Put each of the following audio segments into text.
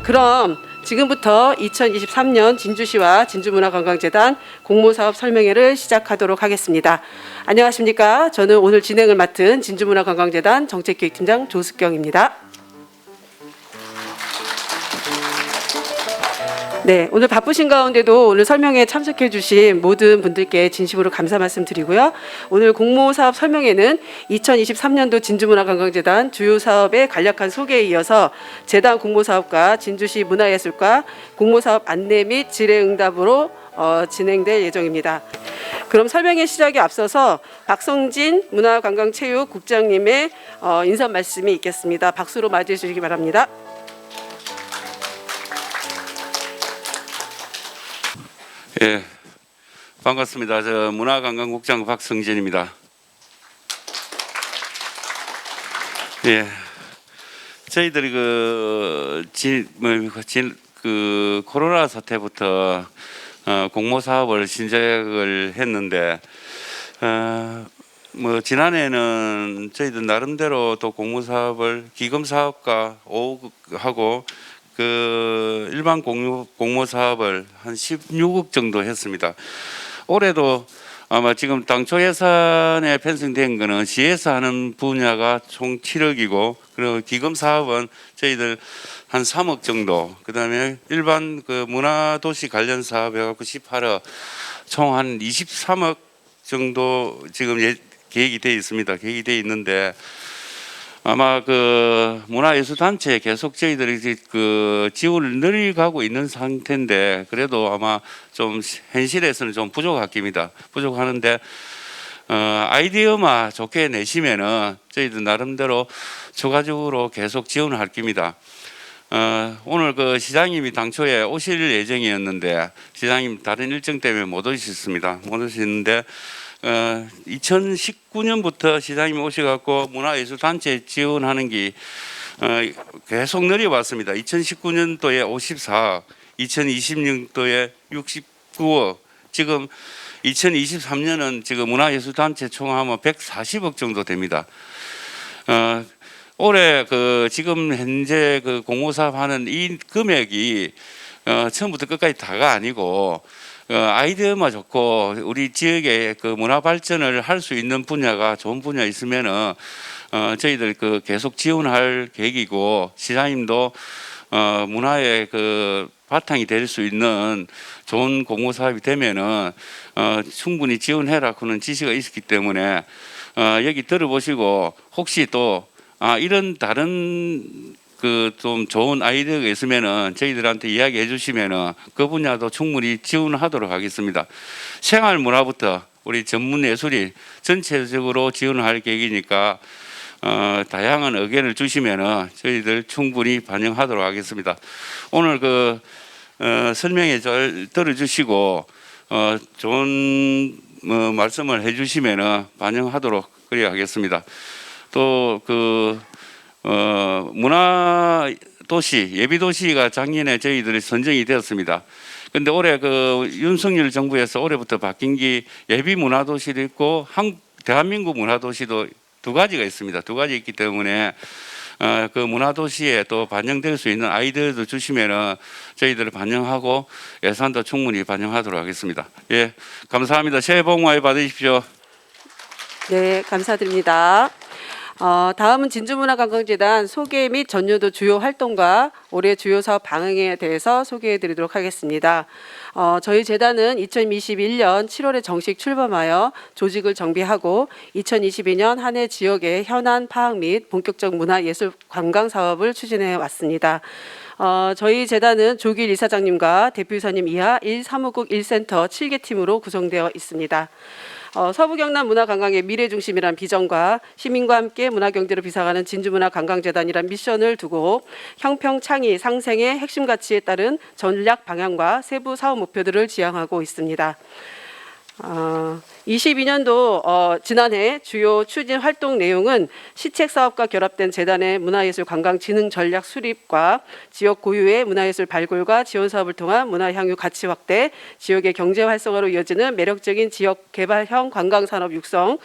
그럼 지금부터 2023년 진주시와 진주문화관광재단 공모사업 설명회를 시작하도록 하겠습니다. 안녕하십니까? 저는 오늘 진행을 맡은 진주문화관광재단 정책기획팀장 조숙경입니다. 네, 오늘 바쁘신 가운데도 오늘 설명회에 참석해 주신 모든 분들께 진심으로 감사 말씀드리고요. 오늘 공모사업 설명회는 2023년도 진주문화관광재단 주요 사업의 간략한 소개에 이어서 재단 공모사업과 진주시 문화예술과 공모사업 안내 및 질의응답으로 진행될 예정입니다. 그럼 설명회 시작에 앞서서 박성진 문화관광체육국장님의 인사 말씀이 있겠습니다. 박수로 맞이해 주시기 바랍니다. 예, 반갑습니다. 저 문화관광국장 박성진입니다. 예, 저희들이 그 코로나 사태부터 공모 사업을 신작을 했는데 뭐 지난해에는 저희들 나름대로 또 공모 사업을 기금 사업과 하고 그 일반 공모 사업을 한 16억 정도 했습니다. 올해도 아마 지금 당초 예산에 편성된 거는 시에서 하는 분야가 총 7억이고 그리고 기금 사업은 저희들 한 3억 정도, 그다음에 일반 그 문화도시 관련 사업 해갖고 18억, 총 한 23억 정도 지금 계획이 돼 있습니다. 계획이 돼 있는데. 아마 그 문화예술단체에 계속 저희들이 그 지원을 늘려가고 있는 상태인데 그래도 아마 좀 현실에서는 좀 부족합니다. 부족하는데 아이디어만 좋게 내시면은 저희들 나름대로 추가적으로 계속 지원을 할 겁니다. 오늘 그 시장님이 당초에 오실 예정이었는데 시장님 다른 일정 때문에 못 오셨습니다. 못 오셨는데 2019년부터 시장님이 오셔갖고 문화예술단체 지원하는 게 계속 늘려왔습니다. 2019년도에 54억, 2020년도에 69억, 지금 2023년은 지금 문화예술단체 총하면 140억 정도 됩니다. 올해 그 지금 현재 그 공모사업 하는 이 금액이 처음부터 끝까지 다가 아니고 아이디어만 좋고 우리 지역의 그 문화 발전을 할 수 있는 분야가 좋은 분야 있으면은 저희들 그 계속 지원할 계획이고 시장님도 문화의 그 바탕이 될 수 있는 좋은 공모 사업이 되면은 충분히 지원해라 그런 지시가 있었기 때문에 여기 들어보시고 혹시 또 이런 다른 그 좀 좋은 아이디어가 있으면은 저희들한테 이야기해 주시면은 그 분야도 충분히 지원하도록 하겠습니다. 생활 문화부터 우리 전문 예술이 전체적으로 지원할 계획이니까 다양한 의견을 주시면은 저희들 충분히 반영하도록 하겠습니다. 오늘 그 설명회 잘 들어주시고 좋은 말씀을 해주시면은 반영하도록 그래야 하겠습니다. 또 그 문화도시, 예비도시가 작년에 저희들이 선정이 되었습니다. 근데 올해 그 윤석열 정부에서 올해부터 바뀐 게 예비문화도시도 있고 대한민국 문화도시도 두 가지가 있습니다. 두 가지 있기 때문에 그 문화도시에 또 반영될 수 있는 아이디어도 주시면은 저희들을 반영하고 예산도 충분히 반영하도록 하겠습니다. 예, 감사합니다. 새해 복 많이 받으십시오. 네, 감사드립니다. 다음은 진주문화관광재단 소개 및 전년도 주요 활동과 올해 주요 사업 방향에 대해서 소개해 드리도록 하겠습니다. 저희 재단은 2021년 7월에 정식 출범하여 조직을 정비하고 2022년 한 해 지역의 현안 파악 및 본격적 문화예술 관광 사업을 추진해 왔습니다. 저희 재단은 조길 이사장님과 대표이사님 이하 1사무국 1센터 7개 팀으로 구성되어 있습니다. 서부 경남 문화관광의 미래중심이란 비전과 시민과 함께 문화경제로 비상하는 진주문화관광재단이란 미션을 두고 형평, 창의, 상생의 핵심 가치에 따른 전략 방향과 세부 사업 목표들을 지향하고 있습니다. 22년도 지난해 주요 추진 활동 내용은 시책 사업과 결합된 재단의 문화예술 관광 진흥 전략 수립과 지역 고유의 문화예술 발굴과 지원 사업을 통한 문화 향유 가치 확대, 지역의 경제 활성화로 이어지는 매력적인 지역 개발형 관광 산업 육성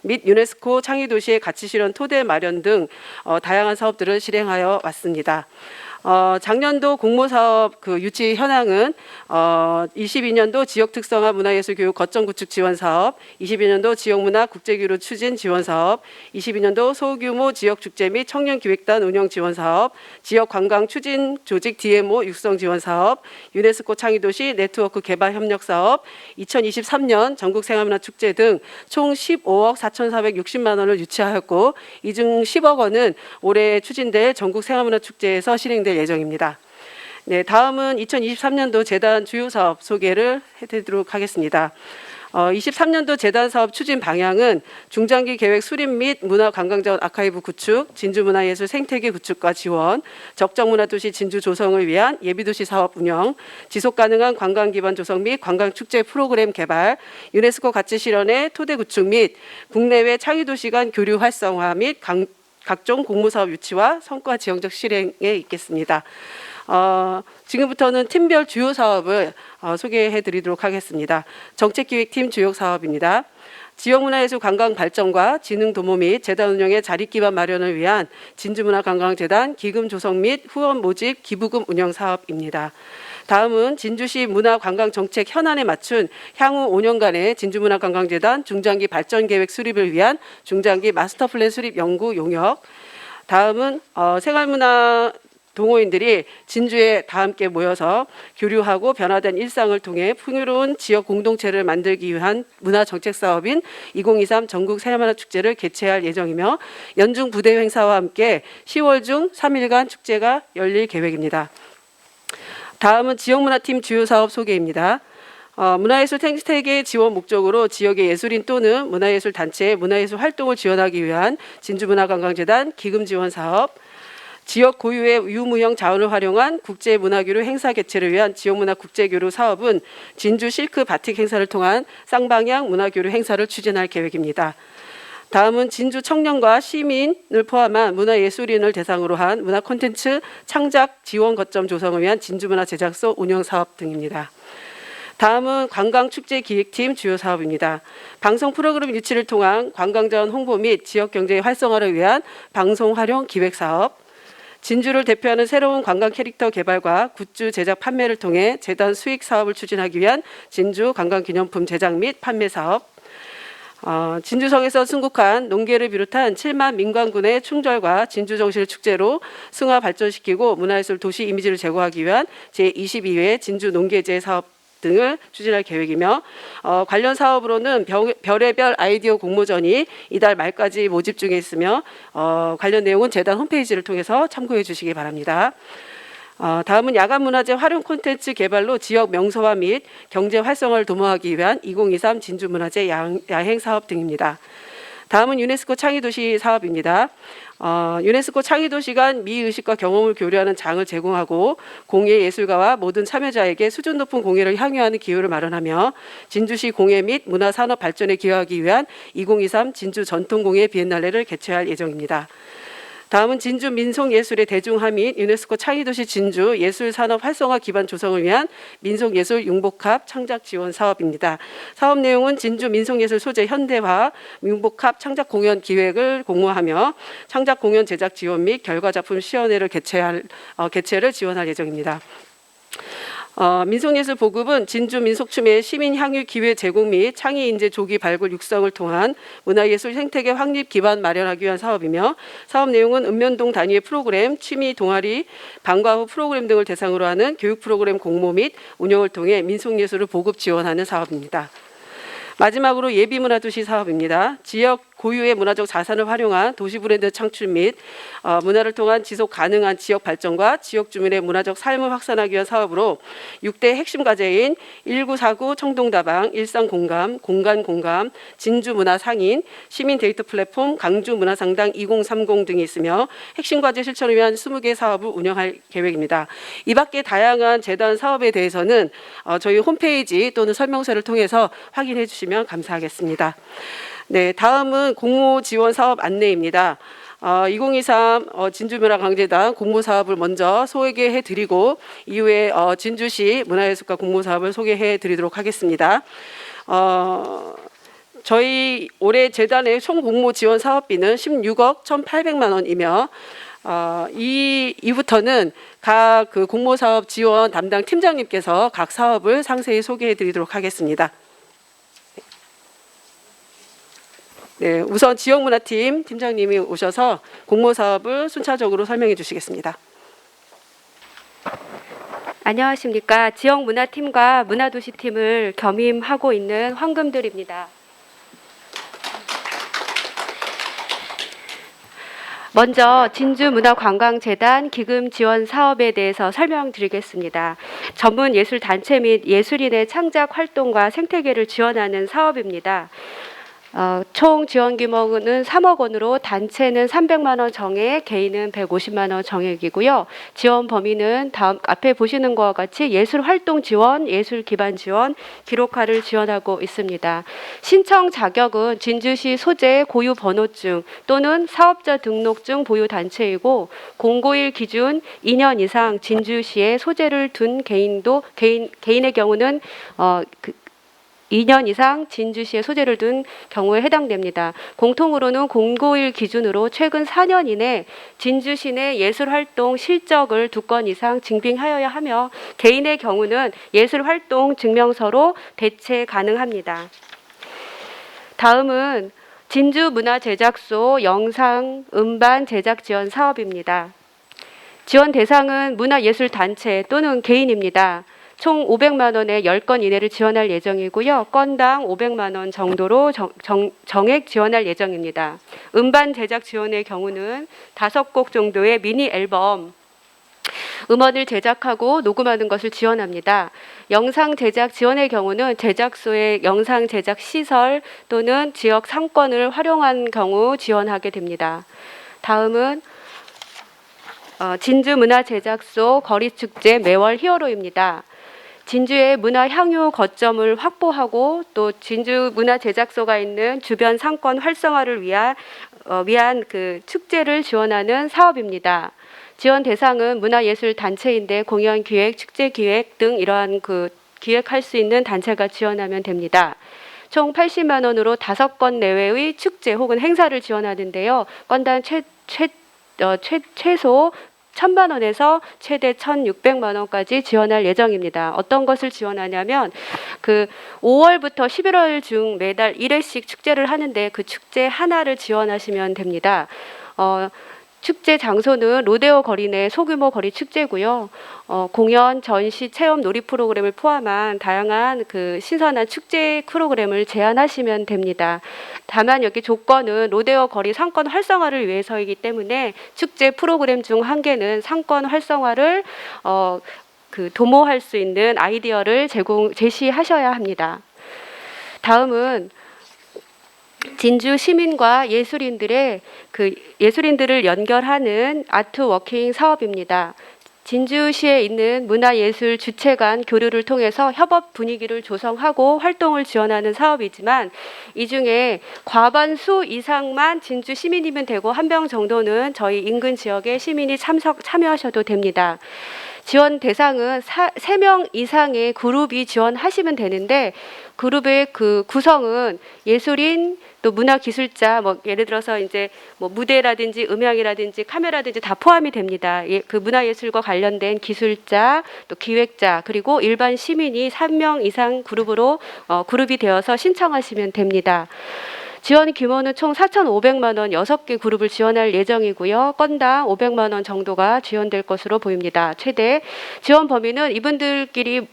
및 유네스코 창의 도시의 가치 실현 토대 마련 등 다양한 사업들을 실행하여 왔습니다. 작년도 공모사업 그 유치 현황은 22년도 지역 특성화 문화예술 교육 거점 구축 지원 사업, 22년도 지역문화 국제교류 추진 지원 사업, 22년도 소규모 지역 축제 및 청년 기획단 운영 지원 사업, 지역 관광 추진 조직 DMO 육성 지원 사업, 유네스코 창의도시 네트워크 개발 협력 사업, 2023년 전국 생활문화 축제 등 총 15억 4,460만 원을 유치하였고, 이 중 10억 원은 올해 추진될 전국 생활문화 축제에서 실행될 예정입니다. 네, 다음은 2023년도 재단 주요 사업 소개를 해드리도록 하겠습니다. 23년도 재단 사업 추진 방향은 중장기 계획 수립 및 문화관광자원 아카이브 구축, 진주문화예술 생태계 구축과 지원, 적정문화도시 진주 조성을 위한 예비도시 사업 운영, 지속가능한 관광기반 조성 및 관광축제 프로그램 개발, 유네스코 가치 실현의 토대 구축 및 국내외 창의도시 간 교류 활성화 및 각종 공모사업 유치와 성과 지형적 실행에 있겠습니다. 지금부터는 팀별 주요 사업을 소개해 드리도록 하겠습니다. 정책기획팀 주요 사업입니다. 지역문화예술 관광 발전과 지능 도모 및 재단 운영의 자립 기반 마련을 위한 진주문화관광재단 기금 조성 및 후원 모집 기부금 운영 사업입니다. 다음은 진주시 문화관광정책 현안에 맞춘 향후 5년간의 진주문화관광재단 중장기 발전계획 수립을 위한 중장기 마스터플랜 수립 연구 용역. 다음은 생활문화 동호인들이 진주에 다 함께 모여서 교류하고 변화된 일상을 통해 풍요로운 지역 공동체를 만들기 위한 문화정책 사업인 2023 전국 생활문화 축제를 개최할 예정이며, 연중 부대 행사와 함께 10월 중 3일간 축제가 열릴 계획입니다. 다음은 지역문화팀 주요 사업 소개입니다. 문화예술 생태계 지원 목적으로 지역의 예술인 또는 문화예술 단체의 문화예술 활동을 지원하기 위한 진주문화관광재단 기금 지원 사업, 지역 고유의 유무형 자원을 활용한 국제문화교류 행사 개최를 위한 지역문화 국제교류 사업은 진주 실크 바틱 행사를 통한 쌍방향 문화교류 행사를 추진할 계획입니다. 다음은 진주 청년과 시민을 포함한 문화예술인을 대상으로 한 문화 콘텐츠 창작 지원 거점 조성을 위한 진주문화 제작소 운영 사업 등입니다. 다음은 관광축제기획팀 주요 사업입니다. 방송 프로그램 유치를 통한 관광자원 홍보 및 지역경제 활성화를 위한 방송 활용 기획 사업, 진주를 대표하는 새로운 관광 캐릭터 개발과 굿즈 제작 판매를 통해 재단 수익 사업을 추진하기 위한 진주 관광기념품 제작 및 판매 사업, 진주성에서 순국한 농계를 비롯한 7만 민관군의 충절과 진주정실 축제로 승화 발전시키고 문화예술 도시 이미지를 제고하기 위한 제22회 진주 농계제 사업 등을 추진할 계획이며, 관련 사업으로는 별의별 아이디어 공모전이 이달 말까지 모집 중에 있으며, 관련 내용은 재단 홈페이지를 통해서 참고해 주시기 바랍니다. 다음은 야간문화재 활용 콘텐츠 개발로 지역 명소화 및 경제 활성화를 도모하기 위한 2023 진주문화재 야행 사업 등입니다. 다음은 유네스코 창의도시 사업입니다. 유네스코 창의도시 간 미의식과 경험을 교류하는 장을 제공하고 공예 예술가와 모든 참여자에게 수준 높은 공예를 향유하는 기회를 마련하며 진주시 공예 및 문화산업 발전에 기여하기 위한 2023 진주 전통공예 비엔날레를 개최할 예정입니다. 다음은 진주 민속예술의 대중화 및 유네스코 창의도시 진주 예술산업 활성화 기반 조성을 위한 민속예술 융복합 창작 지원 사업입니다. 사업 내용은 진주 민속예술 소재 현대화, 융복합 창작 공연 기획을 공모하며 창작 공연 제작 지원 및 결과작품 시연회를 개최를 지원할 예정입니다. 민속예술 보급은 진주 민속춤의 시민 향유 기회 제공 및 창의 인재 조기 발굴 육성을 통한 문화예술 생태계 확립 기반 마련하기 위한 사업이며, 사업 내용은 읍면동 단위의 프로그램, 취미 동아리, 방과 후 프로그램 등을 대상으로 하는 교육 프로그램 공모 및 운영을 통해 민속예술을 보급 지원하는 사업입니다. 마지막으로 예비문화도시 사업입니다. 지역 고유의 문화적 자산을 활용한 도시 브랜드 창출 및 문화를 통한 지속 가능한 지역 발전과 지역 주민의 문화적 삶을 확산하기 위한 사업으로 6대 핵심 과제인 1949 청동다방, 일상공감, 공간공감, 진주문화상인, 시민 데이터 플랫폼, 강주문화상당 2030 등이 있으며 핵심 과제 실천을 위한 20개 사업을 운영할 계획입니다. 이 밖에 다양한 재단 사업에 대해서는 저희 홈페이지 또는 설명서를 통해서 확인해 주시면 감사하겠습니다. 네, 다음은 공모 지원 사업 안내입니다. 2023 진주문화광재단 공모 사업을 먼저 소개해 드리고 이후에 진주시 문화예술가 공모 사업을 소개해 드리도록 하겠습니다. 저희 올해 재단의 총 공모 지원 사업비는 16억 1,800만 원이며 이부터는 각 그 공모사업 지원 담당 팀장님께서 각 사업을 상세히 소개해 드리도록 하겠습니다. 네, 우선 지역문화팀 팀장님이 오셔서 공모사업을 순차적으로 설명해 주시겠습니다. 안녕하십니까. 지역문화팀과 문화도시팀을 겸임하고 있는 황금들입니다. 먼저 진주문화관광재단 기금 지원 사업에 대해서 설명드리겠습니다. 전문 예술단체 및 예술인의 창작 활동과 생태계를 지원하는 사업입니다. 총 지원 규모는 3억 원으로 단체는 300만 원 정액, 개인은 150만 원 정액이고요. 지원 범위는 앞에 보시는 것과 같이 예술 활동 지원, 예술 기반 지원, 기록화를 지원하고 있습니다. 신청 자격은 진주시 소재 고유 번호증 또는 사업자 등록증 보유 단체이고 091 기준 2년 이상 진주시에 소재를 둔 개인의 경우는 2년 이상 진주시에 소재를 둔 경우에 해당됩니다. 공통으로는 091 기준으로 최근 4년 이내 진주시 내 예술활동 실적을 2건 이상 증빙하여야 하며 개인의 경우는 예술활동 증명서로 대체 가능합니다. 다음은 진주문화제작소 영상, 음반 제작 지원 사업입니다. 지원 대상은 문화예술단체 또는 개인입니다. 총 500만 원에 10건 이내를 지원할 예정이고요. 건당 500만 원 정도로 정액 지원할 예정입니다. 음반 제작 지원의 경우는 5곡 정도의 미니 앨범, 음원을 제작하고 녹음하는 것을 지원합니다. 영상 제작 지원의 경우는 제작소의 영상 제작 시설 또는 지역 상권을 활용한 경우 지원하게 됩니다. 다음은 진주문화제작소 거리축제 매월 히어로입니다. 진주의 문화 향유 거점을 확보하고 또 진주 문화 제작소가 있는 주변 상권 활성화를 위한 그 축제를 지원하는 사업입니다. 지원 대상은 문화예술 단체인데 공연 기획, 축제 기획 등 이러한 그 기획할 수 있는 단체가 지원하면 됩니다. 총 80만 원으로 5건 내외의 축제 혹은 행사를 지원하는데요. 건당 최소 1,000만 원에서 최대 1,600만 원까지 지원할 예정입니다. 어떤 것을 지원하냐면 그 5월부터 11월 중 매달 1회씩 축제를 하는데 그 축제 하나를 지원하시면 됩니다. 축제 장소는 로데오 거리 내 소규모 거리 축제고요. 공연, 전시, 체험, 놀이 프로그램을 포함한 다양한 그 신선한 축제 프로그램을 제안하시면 됩니다. 다만 여기 조건은 로데오 거리 상권 활성화를 위해서이기 때문에 축제 프로그램 중 한 개는 상권 활성화를 그 도모할 수 있는 아이디어를 제시하셔야 합니다. 다음은 진주 시민과 예술인들의 그 예술인들을 연결하는 아트워킹 사업입니다. 진주시에 있는 문화예술 주체 간 교류를 통해서 협업 분위기를 조성하고 활동을 지원하는 사업이지만 이 중에 과반수 이상만 진주 시민이면 되고 한 명 정도는 저희 인근 지역의 시민이 참여하셔도 됩니다. 지원 대상은 3명 이상의 그룹이 지원하시면 되는데 그룹의 그 구성은 예술인 또 문화기술자 뭐 예를 들어서 이제 뭐 무대라든지 음향이라든지 카메라든지 다 포함이 됩니다. 그 문화예술과 관련된 기술자 또 기획자 그리고 일반 시민이 3명 이상 그룹이 되어서 신청하시면 됩니다. 지원 규모는 총 4,500만 원 6개 그룹을 지원할 예정이고요. 건당 500만 원 정도가 지원될 것으로 보입니다. 최대 지원 범위는 이분들끼리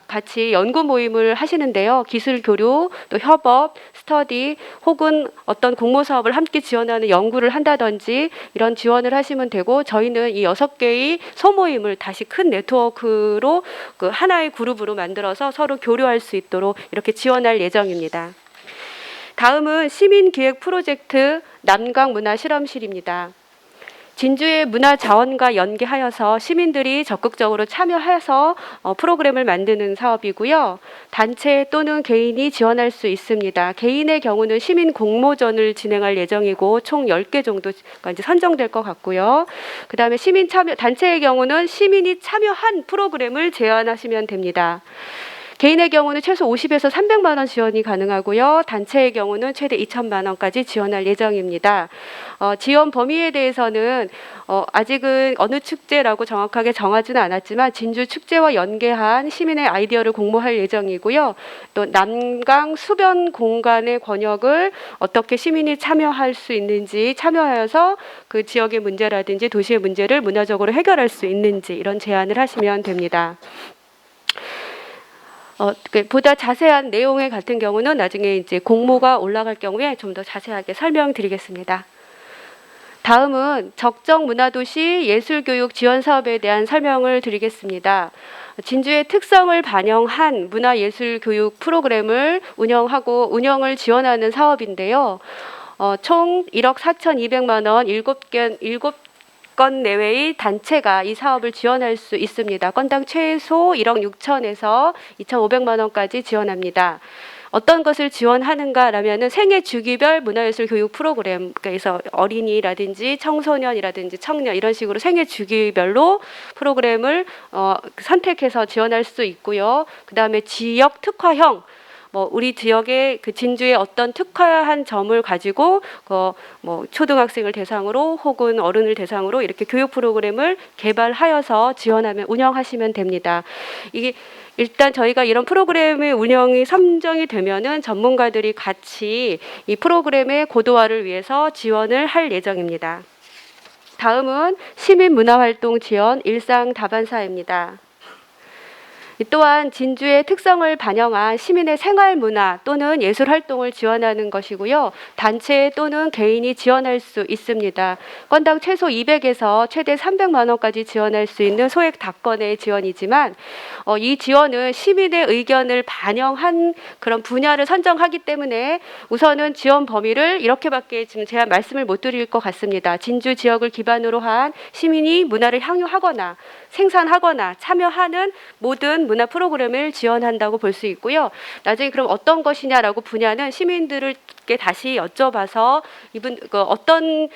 같이 연구 모임을 하시는데요. 기술 교류, 또 협업, 스터디 혹은 어떤 공모 사업을 함께 지원하는 연구를 한다든지 이런 지원을 하시면 되고 저희는 이 6개의 소모임을 다시 큰 네트워크로 그 하나의 그룹으로 만들어서 서로 교류할 수 있도록 이렇게 지원할 예정입니다. 다음은 시민기획 프로젝트 남강문화실험실입니다. 진주의 문화자원과 연계하여서 시민들이 적극적으로 참여해서 프로그램을 만드는 사업이고요. 단체 또는 개인이 지원할 수 있습니다. 개인의 경우는 시민 공모전을 진행할 예정이고 총 10개 정도가 이제 선정될 것 같고요. 그다음에 단체의 경우는 시민이 참여한 프로그램을 제안하시면 됩니다. 개인의 경우는 최소 50에서 300만 원 지원이 가능하고요. 단체의 경우는 최대 2천만 원까지 지원할 예정입니다. 지원 범위에 대해서는 아직은 어느 축제라고 정확하게 정하지는 않았지만 진주 축제와 연계한 시민의 아이디어를 공모할 예정이고요. 또 남강 수변 공간의 권역을 어떻게 시민이 참여할 수 있는지, 참여하여서 그 지역의 문제라든지 도시의 문제를 문화적으로 해결할 수 있는지 이런 제안을 하시면 됩니다. 보다 자세한 내용의 같은 경우는 나중에 이제 공모가 올라갈 경우에 좀 더 자세하게 설명드리겠습니다. 다음은 적정 문화도시 예술교육 지원 사업에 대한 설명을 드리겠습니다. 진주의 특성을 반영한 문화예술교육 프로그램을 운영을 지원하는 사업인데요. 총 1억 4,200만 원 7건 내외의 단체가 이 사업을 지원할 수 있습니다. 건당 최소 1억 6천에서 2,500만 원까지 지원합니다. 어떤 것을 지원하는가라면은 생애 주기별 문화예술 교육 프로그램, 그래서 어린이라든지 청소년이라든지 청년 이런 식으로 생애 주기별로 프로그램을 선택해서 지원할 수 있고요. 그다음에 지역 특화형, 우리 지역의 그 진주의 어떤 특화한 점을 가지고 초등학생을 대상으로 혹은 어른을 대상으로 이렇게 교육 프로그램을 개발하여서 운영하시면 됩니다. 이게 일단 저희가 이런 프로그램의 운영이 선정이 되면은 전문가들이 같이 이 프로그램의 고도화를 위해서 지원을 할 예정입니다. 다음은 시민문화활동 지원 일상 다반사입니다. 또한 진주의 특성을 반영한 시민의 생활문화 또는 예술활동을 지원하는 것이고요. 단체 또는 개인이 지원할 수 있습니다. 건당 최소 200에서 최대 300만 원까지 지원할 수 있는 소액 다건의 지원이지만 이 지원은 시민의 의견을 반영한 그런 분야를 선정하기 때문에 우선은 지원 범위를 이렇게밖에 지금 제가 말씀을 못 드릴 것 같습니다. 진주 지역을 기반으로 한 시민이 문화를 향유하거나 생산하거나 참여하는 모든 문화 프로그램을 지원한다고 볼 수 있고요. 나중에 그럼 어떤 것이냐라고 분야는 시민들께 다시 여쭤봐서 어떤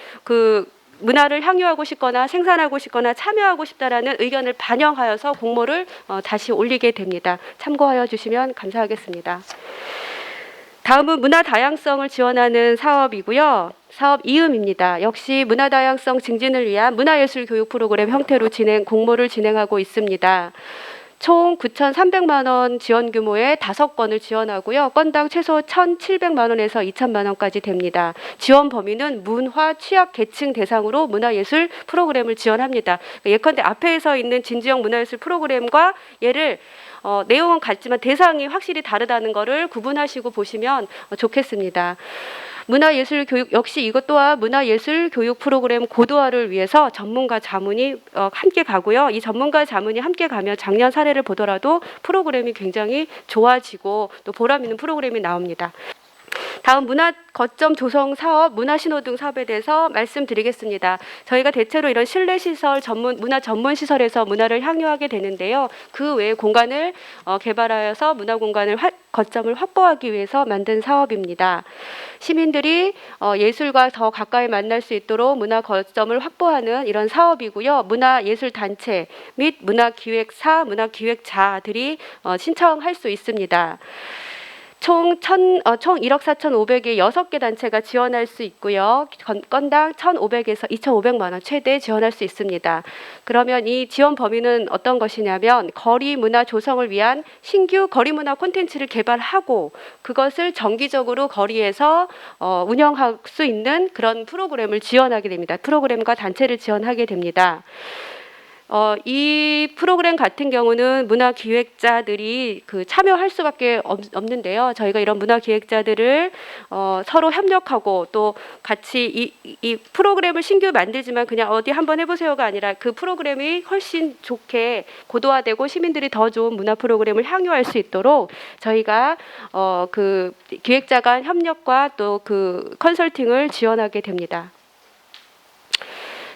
문화를 향유하고 싶거나 생산하고 싶거나 참여하고 싶다라는 의견을 반영하여서 공모를 다시 올리게 됩니다. 참고하여 주시면 감사하겠습니다. 다음은 문화 다양성을 지원하는 사업이고요. 사업 이음입니다. 역시 문화 다양성 증진을 위한 문화예술 교육 프로그램 형태로 공모를 진행하고 있습니다. 총 9,300만 원 지원 규모의 5건을 지원하고요. 건당 최소 1,700만 원에서 2,000만 원까지 됩니다. 지원 범위는 문화 취약 계층 대상으로 문화예술 프로그램을 지원합니다. 예컨대 앞에 서 있는 진주형 문화예술 프로그램과 얘를 내용은 같지만 대상이 확실히 다르다는 것을 구분하시고 보시면 좋겠습니다. 문화예술교육 역시 이것 또한 문화예술교육 프로그램 고도화를 위해서 전문가 자문이 함께 가고요. 이 전문가 자문이 함께 가면 작년 사례를 보더라도 프로그램이 굉장히 좋아지고 또 보람 있는 프로그램이 나옵니다. 다음 문화 거점 조성 사업, 문화 신호등 사업에 대해서 말씀드리겠습니다. 저희가 대체로 이런 실내 시설 문화 전문 시설에서 문화를 향유하게 되는데요. 그 외에 공간을 개발하여서 문화 공간을 거점을 확보하기 위해서 만든 사업입니다. 시민들이 예술과 더 가까이 만날 수 있도록 문화 거점을 확보하는 이런 사업이고요. 문화예술단체 및 문화기획사, 문화기획자들이 신청할 수 있습니다. 총 1억 4,500의 6개 단체가 지원할 수 있고요. 건당 1,500에서 2,500만 원 최대 지원할 수 있습니다. 그러면 이 지원 범위는 어떤 것이냐면 거리 문화 조성을 위한 신규 거리 문화 콘텐츠를 개발하고 그것을 정기적으로 거리에서 운영할 수 있는 그런 프로그램을 지원하게 됩니다. 프로그램과 단체를 지원하게 됩니다. 이 프로그램 같은 경우는 문화기획자들이 참여할 수밖에 없는데요. 저희가 이런 문화기획자들을 서로 협력하고 또 같이 이 프로그램을 신규 만들지만 그냥 어디 한번 해보세요가 아니라 그 프로그램이 훨씬 좋게 고도화되고 시민들이 더 좋은 문화 프로그램을 향유할 수 있도록 저희가 그 기획자 간 협력과 또 그 컨설팅을 지원하게 됩니다.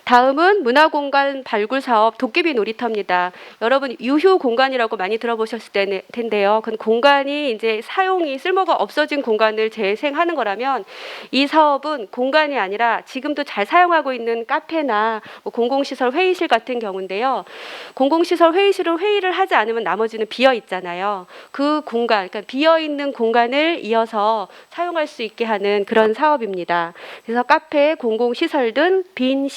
다음은 문화공간 발굴 사업 도깨비 놀이터입니다. 여러분 유휴 공간이라고 많이 들어보셨을 텐데요. 그 공간이 이제 사용이 쓸모가 없어진 공간을 재생하는 거라면 이 사업은 공간이 아니라 지금도 잘 사용하고 있는 카페나 뭐 공공시설 회의실 같은 경우인데요. 공공시설 회의실은 회의를 하지 않으면 나머지는 비어 있잖아요. 그 공간, 그러니까 비어 있는 공간을 이어서 사용할 수 있게 하는 그런 사업입니다. 그래서 카페, 공공시설 등 빈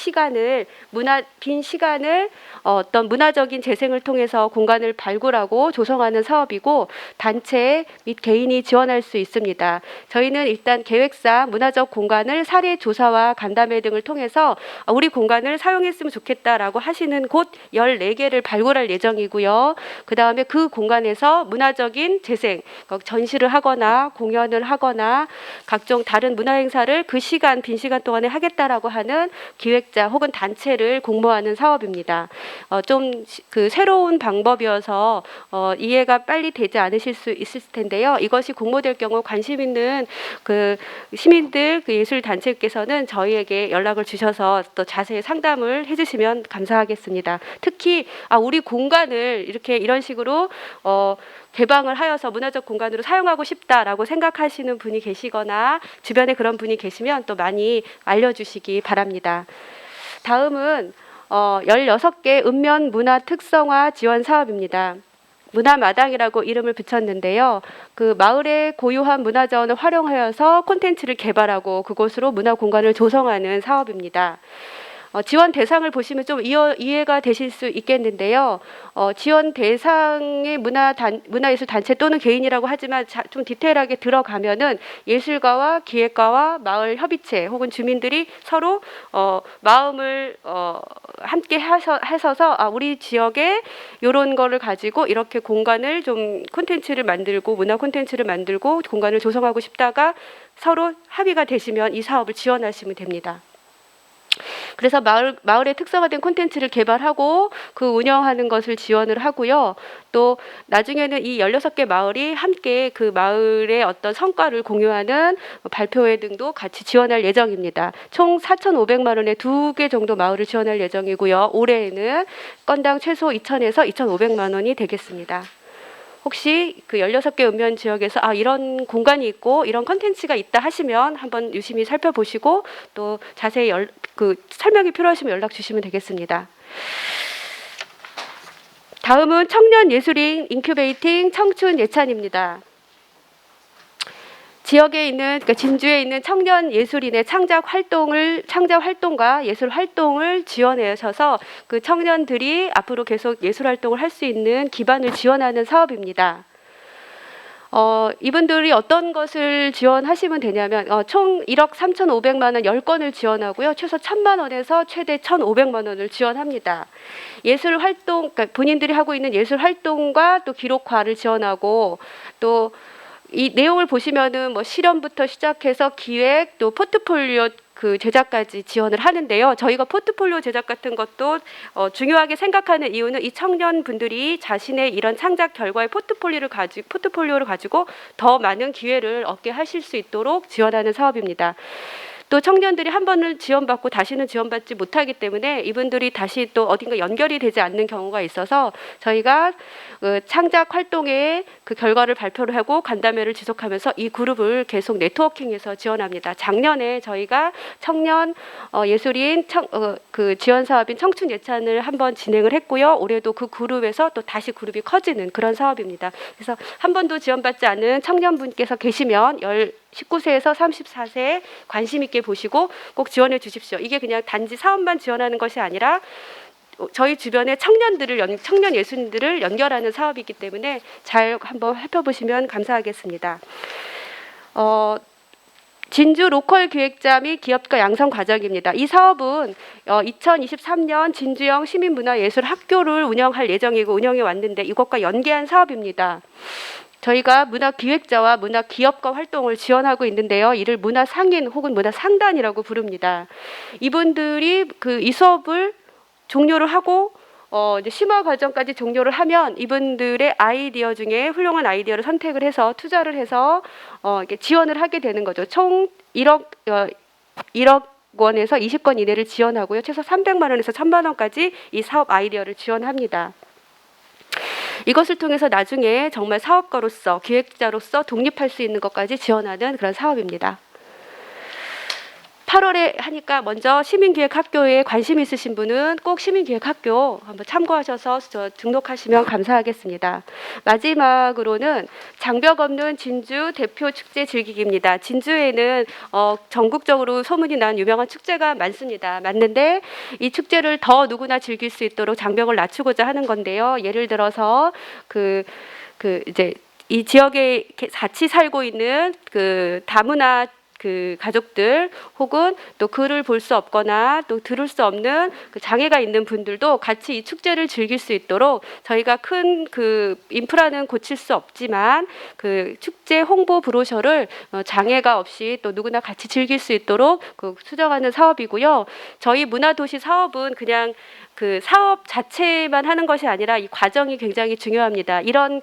시간을 어떤 문화적인 재생을 통해서 공간을 발굴하고 조성하는 사업이고 단체 및 개인이 지원할 수 있습니다. 저희는 일단 계획상 문화적 공간을 사례 조사와 간담회 등을 통해서 우리 공간을 사용했으면 좋겠다라고 하시는 곳 14개를 발굴할 예정이고요. 그 다음에 그 공간에서 문화적인 재생, 전시를 하거나 공연을 하거나 각종 다른 문화 행사를 그 시간, 빈 시간 동안에 하겠다라고 하는 기획자 혹은 단체를 공모하는 사업입니다. 좀 그 새로운 방법이어서 이해가 빨리 되지 않으실 수 있을 텐데요. 이것이 공모될 경우 관심 있는 그 시민들, 그 예술 단체께서는 저희에게 연락을 주셔서 또 자세히 상담을 해주시면 감사하겠습니다. 특히 우리 공간을 이렇게 이런 식으로 개방을 하여서 문화적 공간으로 사용하고 싶다라고 생각하시는 분이 계시거나 주변에 그런 분이 계시면 또 많이 알려주시기 바랍니다. 다음은 16개 읍면 문화 특성화 지원 사업입니다. 문화마당이라고 이름을 붙였는데요. 그 마을의 고유한 문화자원을 활용하여서 콘텐츠를 개발하고 그곳으로 문화 공간을 조성하는 사업입니다. 지원 대상을 보시면 좀 이해가 되실 수 있겠는데요. 지원 대상의 문화예술 단체 또는 개인이라고 하지만 좀 디테일하게 들어가면은 예술가와 기획가와 마을 협의체 혹은 주민들이 서로 마음을 함께 하셔서 우리 지역에 이런 거를 가지고 이렇게 공간을 좀 콘텐츠를 만들고 문화 콘텐츠를 만들고 공간을 조성하고 싶다가 서로 합의가 되시면 이 사업을 지원하시면 됩니다. 그래서 마을의 특성화된 콘텐츠를 개발하고 그 운영하는 것을 지원을 하고요. 또 나중에는 이 16개 마을이 함께 그 마을의 어떤 성과를 공유하는 발표회 등도 같이 지원할 예정입니다. 총 4,500만 원에 2개 정도 마을을 지원할 예정이고요. 올해에는 건당 최소 2,000에서 2,500만 원이 되겠습니다. 혹시 그 16개 읍면 지역에서 이런 공간이 있고 이런 컨텐츠가 있다 하시면 한번 유심히 살펴보시고 또 자세히 설명이 필요하시면 연락 주시면 되겠습니다. 다음은 청년 예술인 인큐베이팅 청춘 예찬입니다. 지역에 있는, 그러니까 진주에 있는 청년 예술인의 창작 활동과 예술 활동을 지원하셔서 그 청년들이 앞으로 계속 예술 활동을 할 수 있는 기반을 지원하는 사업입니다. 이분들이 어떤 것을 지원하시면 되냐면 총 1억 3,500만 원 10건을 지원하고요. 최소 1,000만 원에서 최대 1,500만 원을 지원합니다. 예술 활동, 그러니까 본인들이 하고 있는 예술 활동과 또 기록화를 지원하고 또 이 내용을 보시면은 뭐 실험부터 시작해서 기획 또 포트폴리오 그 제작까지 지원을 하는데요. 저희가 포트폴리오 제작 같은 것도 중요하게 생각하는 이유는 이 청년분들이 자신의 이런 창작 결과의 포트폴리오를 가지고 더 많은 기회를 얻게 하실 수 있도록 지원하는 사업입니다. 또 청년들이 한 번을 지원받고 다시는 지원받지 못하기 때문에 이분들이 다시 또 어딘가 연결이 되지 않는 경우가 있어서 저희가 창작 활동의 그 결과를 발표를 하고 간담회를 지속하면서 이 그룹을 계속 네트워킹해서 지원합니다. 작년에 저희가 청년 예술인 그 지원 사업인 청춘 예찬을 한번 진행을 했고요. 올해도 그 그룹에서 또 다시 그룹이 커지는 그런 사업입니다. 그래서 한 번도 지원받지 않은 청년분께서 계시면 19세에서 34세 관심 있게 보시고 꼭 지원해 주십시오. 이게 그냥 단지 사업만 지원하는 것이 아니라 저희 주변의 청년 예술인들을 연결하는 사업이기 때문에 잘 한번 살펴보시면 감사하겠습니다. 진주 로컬 기획자 및 기업가 양성 과정입니다. 이 사업은 2023년 진주형 시민문화예술학교를 운영할 예정이고 운영해 왔는데 이것과 연계한 사업입니다. 저희가 문화기획자와 문화기업가 활동을 지원하고 있는데요. 이를 문화상인 혹은 문화상단이라고 부릅니다. 이분들이 이 수업을 종료를 하고 이제 심화 과정까지 종료를 하면 이분들의 아이디어 중에 훌륭한 아이디어를 선택을 해서 투자를 해서 이렇게 지원을 하게 되는 거죠. 총 1억 원에서 20건 이내를 지원하고요. 최소 300만 원에서 1,000만 원까지 이 사업 아이디어를 지원합니다. 이것을 통해서 나중에 정말 사업가로서 기획자로서 독립할 수 있는 것까지 지원하는 그런 사업입니다. 8월에 하니까 먼저 시민기획학교에 관심 있으신 분은 꼭 시민기획학교 한번 참고하셔서 등록하시면 감사하겠습니다. 마지막으로는 장벽 없는 진주 대표 축제 즐기기입니다. 진주에는 전국적으로 소문이 난 유명한 축제가 많습니다. 맞는데 이 축제를 더 누구나 즐길 수 있도록 장벽을 낮추고자 하는 건데요. 예를 들어서 이제 이 지역에 같이 살고 있는 그 다문화 가족들 혹은 또 글을 볼 수 없거나 또 들을 수 없는 그 장애가 있는 분들도 같이 이 축제를 즐길 수 있도록 저희가 큰 그 인프라는 고칠 수 없지만 그 축제 홍보 브로셔를 장애가 없이 또 누구나 같이 즐길 수 있도록 수정하는 사업이고요. 저희 문화도시 사업은 그냥 그 사업 자체만 하는 것이 아니라 이 과정이 굉장히 중요합니다. 이런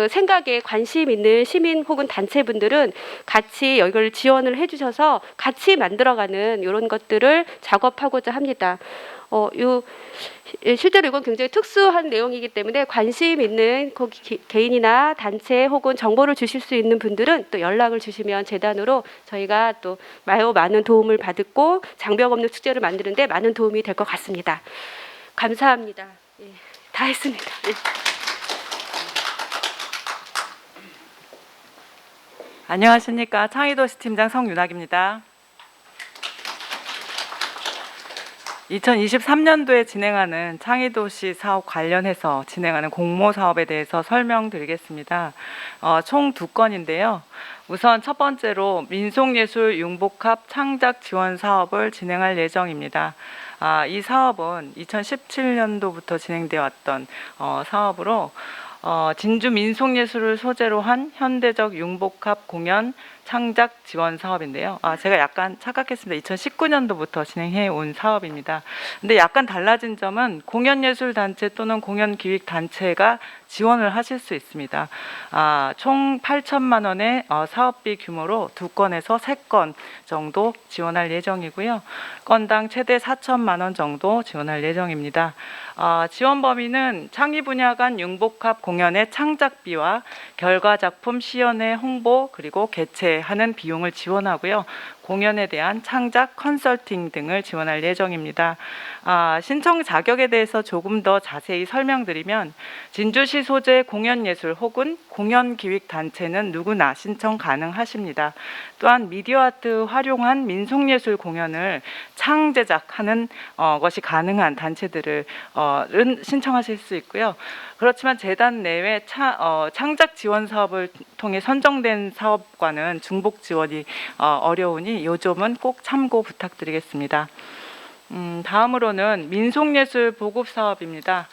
생각에 관심 있는 시민 혹은 단체분들은 같이 이걸 지원을 해주셔서 같이 만들어가는 이런 것들을 작업하고자 합니다. 실제로 이건 굉장히 특수한 내용이기 때문에 관심 있는 개인이나 단체 혹은 정보를 주실 수 있는 분들은 또 연락을 주시면 재단으로 저희가 또 매우 많은 도움을 받고 장벽 없는 축제를 만드는데 많은 도움이 될 것 같습니다. 감사합니다. 예, 다 했습니다. 예. 안녕하십니까. 창의도시 팀장 성윤학입니다. 2023년도에 진행하는 창의도시 사업 관련해서 진행하는 공모사업에 대해서 설명드리겠습니다. 총 2건인데요. 우선 첫 번째로 민속예술 융복합 창작 지원 사업을 진행할 예정입니다. 이 사업은 2017년도부터 진행되어 왔던 사업으로 진주 민속예술을 소재로 한 현대적 융복합 공연 창작 지원 사업인데요. 제가 약간 착각했습니다. 2019년도부터 진행해 온 사업입니다. 근데 약간 달라진 점은 공연예술단체 또는 공연기획단체가 지원을 하실 수 있습니다. 총 8천만 원의 사업비 규모로 2건에서 3건 정도 지원할 예정이고요. 건당 최대 4천만 원 정도 지원할 예정입니다. 지원 범위는 창의 분야 간 융복합 공연의 창작비와 결과 작품 시연회 홍보 그리고 개최하는 비용을 지원하고요. 공연에 대한 창작 컨설팅 등을 지원할 예정입니다. 신청 자격에 대해서 조금 더 자세히 설명드리면 진주시 소재 공연예술 혹은 공연기획단체는 누구나 신청 가능하십니다. 또한 미디어 아트 활용한 민속예술 공연을 창제작하는 것이 가능한 단체들은 신청하실 수 있고요. 그렇지만 재단 내외 창작 지원 사업을 통해 선정된 사업과는 중복 지원이 어려우니 이 점은 꼭 참고 부탁드리겠습니다. 다음으로는 민속예술 보급 사업입니다.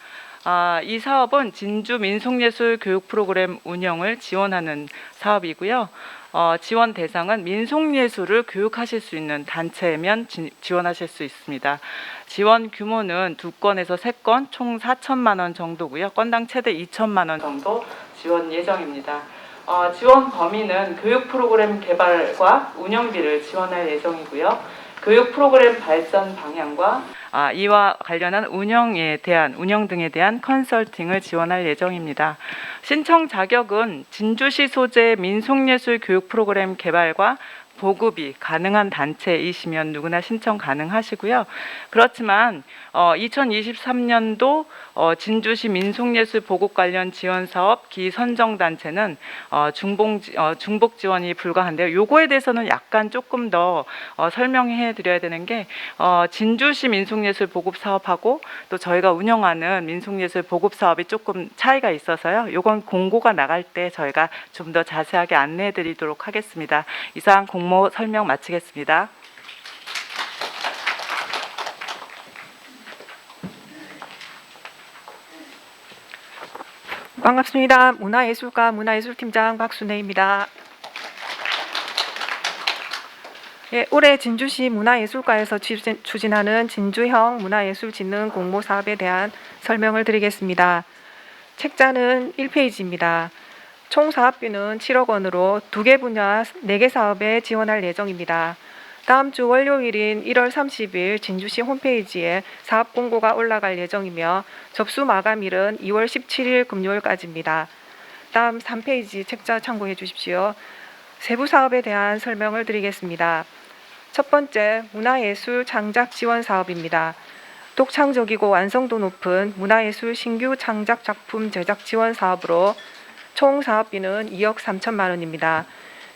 이 사업은 진주 민속예술 교육 프로그램 운영을 지원하는 사업이고요. 지원 대상은 민속예술을 교육하실 수 있는 단체면 지원하실 수 있습니다. 지원 규모는 2건에서 3건 총 4천만 원 정도고요. 건당 최대 2천만 원 정도 지원 예정입니다. 지원 범위는 교육 프로그램 개발과 운영비를 지원할 예정이고요. 교육 프로그램 발전 방향과 이와 관련한 운영 등에 대한 컨설팅을 지원할 예정입니다. 신청 자격은 진주시 소재 민속예술 교육 프로그램 개발과 보급이 가능한 단체이시면 누구나 신청 가능하시고요. 그렇지만 2023년도 진주시 민속예술 보급 관련 지원 사업 기선정 단체는 중복 지원이 불가한데요. 요거에 대해서는 약간 조금 더 설명해 드려야 되는 게 진주시 민속예술 보급 사업하고 또 저희가 운영하는 민속예술 보급 사업이 조금 차이가 있어서요. 요건 공고가 나갈 때 저희가 좀 더 자세하게 안내해 드리도록 하겠습니다. 이상 공모 설명 마치겠습니다. 반갑습니다. 문화예술가 문화예술팀장 박순혜입니다. 올해 진주시 문화예술과에서 추진하는 진주형 문화예술진흥 공모사업에 대한 설명을 드리겠습니다. 책자는 1페이지입니다. 총 사업비는 7억 원으로 2개 분야 4개 사업에 지원할 예정입니다. 다음 주 월요일인 1월 30일 진주시 홈페이지에 사업 공고가 올라갈 예정이며 접수 마감일은 2월 17일 금요일까지입니다. 다음 3페이지 책자 참고해 주십시오. 세부 사업에 대한 설명을 드리겠습니다. 첫 번째, 문화예술 창작 지원 사업입니다. 독창적이고 완성도 높은 문화예술 신규 창작 작품 제작 지원 사업으로 총 사업비는 2억 3천만 원입니다.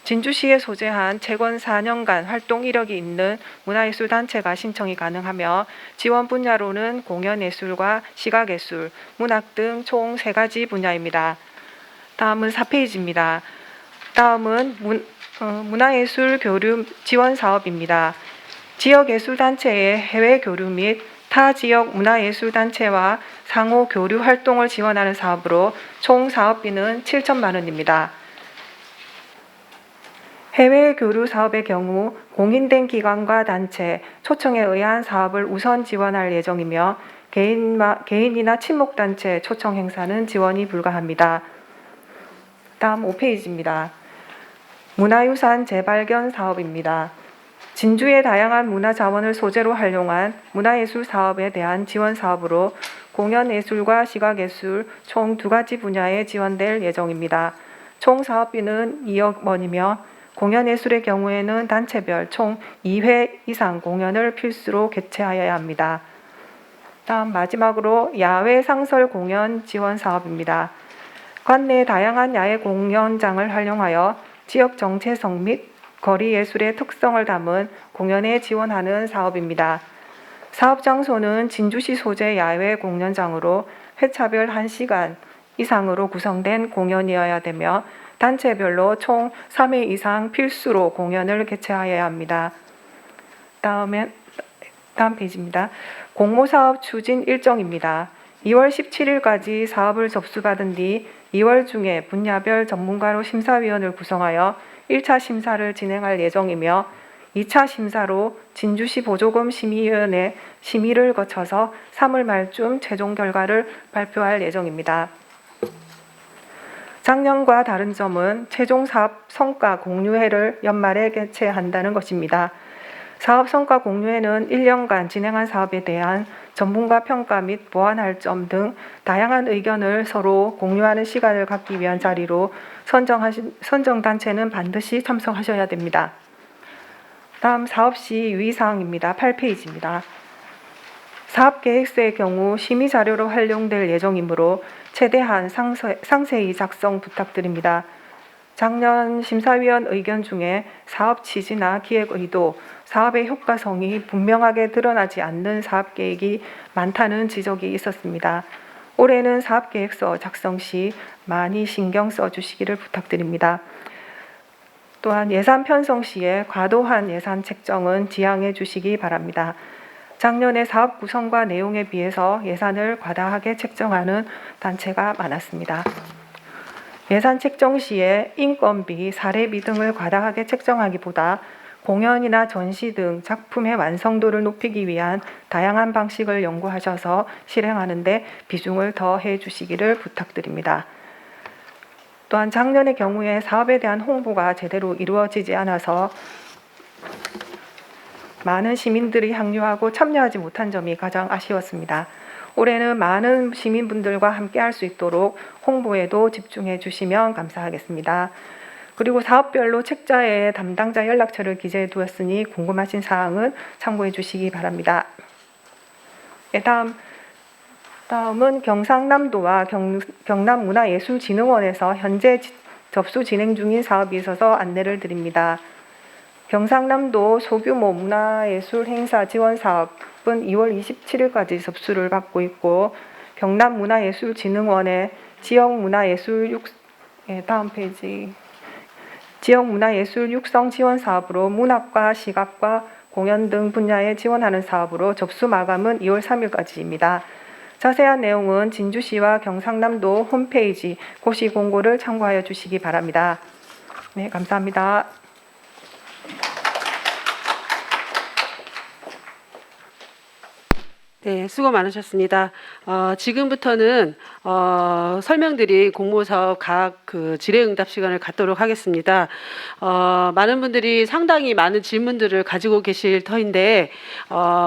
진주시에 소재한 채권 4년간 활동 이력이 있는 문화예술 단체가 신청이 가능하며 지원 분야로는 공연예술과 시각예술, 문학 등 총 3가지 분야입니다. 다음은 4페이지입니다. 다음은 문화예술 교류 지원 사업입니다. 지역예술단체의 해외 교류 및 타 지역 문화예술단체와 상호 교류 활동을 지원하는 사업으로 총 사업비는 7천만 원입니다. 해외 교류 사업의 경우 공인된 기관과 단체, 초청에 의한 사업을 우선 지원할 예정이며 개인이나 친목단체 초청 행사는 지원이 불가합니다. 다음 5페이지입니다. 문화유산 재발견 사업입니다. 진주의 다양한 문화자원을 소재로 활용한 문화예술 사업에 대한 지원 사업으로 공연예술과 시각예술 총 2가지 분야에 지원될 예정입니다. 총 사업비는 2억 원이며 공연예술의 경우에는 단체별 총 2회 이상 공연을 필수로 개최하여야 합니다. 다음 마지막으로 야외 상설 공연 지원 사업입니다. 관내 다양한 야외 공연장을 활용하여 지역 정체성 및 거리 예술의 특성을 담은 공연에 지원하는 사업입니다. 사업 장소는 진주시 소재 야외 공연장으로 회차별 1시간 이상으로 구성된 공연이어야 되며 단체별로 총 3회 이상 필수로 공연을 개최하여야 합니다. 다음 페이지입니다. 공모사업 추진 일정입니다. 2월 17일까지 사업을 접수받은 뒤 2월 중에 분야별 전문가로 심사위원을 구성하여 1차 심사를 진행할 예정이며 2차 심사로 진주시 보조금 심의위원회 심의를 거쳐서 3월 말쯤 최종 결과를 발표할 예정입니다. 작년과 다른 점은 최종 사업 성과 공유회를 연말에 개최한다는 것입니다. 사업 성과 공유회는 1년간 진행한 사업에 대한 전문가 평가 및 보완할 점 등 다양한 의견을 서로 공유하는 시간을 갖기 위한 자리로 선정 단체는 반드시 참석하셔야 됩니다. 다음 사업시 유의사항입니다. 8페이지입니다. 사업계획서의 경우 심의자료로 활용될 예정이므로 최대한 상세히 작성 부탁드립니다. 작년 심사위원 의견 중에 사업 취지나 기획 의도, 사업의 효과성이 분명하게 드러나지 않는 사업계획이 많다는 지적이 있었습니다. 올해는 사업계획서 작성 시 많이 신경 써주시기를 부탁드립니다. 또한 예산 편성 시에 과도한 예산 책정은 지양해 주시기 바랍니다. 작년에 사업 구성과 내용에 비해서 예산을 과다하게 책정하는 단체가 많았습니다. 예산 책정 시에 인건비, 사례비 등을 과다하게 책정하기보다 공연이나 전시 등 작품의 완성도를 높이기 위한 다양한 방식을 연구하셔서 실행하는 데 비중을 더해 주시기를 부탁드립니다. 또한 작년의 경우에 사업에 대한 홍보가 제대로 이루어지지 않아서 많은 시민들이 합류하고 참여하지 못한 점이 가장 아쉬웠습니다. 올해는 많은 시민분들과 함께 할 수 있도록 홍보에도 집중해 주시면 감사하겠습니다. 그리고 사업별로 책자에 담당자 연락처를 기재해 두었으니 궁금하신 사항은 참고해 주시기 바랍니다. 네, 다음은 경상남도와 경남문화예술진흥원에서 현재 접수 진행 중인 사업이 있어서 안내를 드립니다. 경상남도 소규모 문화예술 행사 지원 사업은 2월 27일까지 접수를 받고 있고 경남문화예술진흥원의 지역문화예술 육성 지원 사업으로 문학과 시각과 공연 등 분야에 지원하는 사업으로 접수 마감은 2월 3일까지입니다. 자세한 내용은 진주시와 경상남도 홈페이지 고시 공고를 참고하여 주시기 바랍니다. 네, 감사합니다. 네, 수고 많으셨습니다. 지금부터는 설명드린 공모사업 각 그 질의응답 시간을 갖도록 하겠습니다. 많은 분들이 상당히 많은 질문들을 가지고 계실 터인데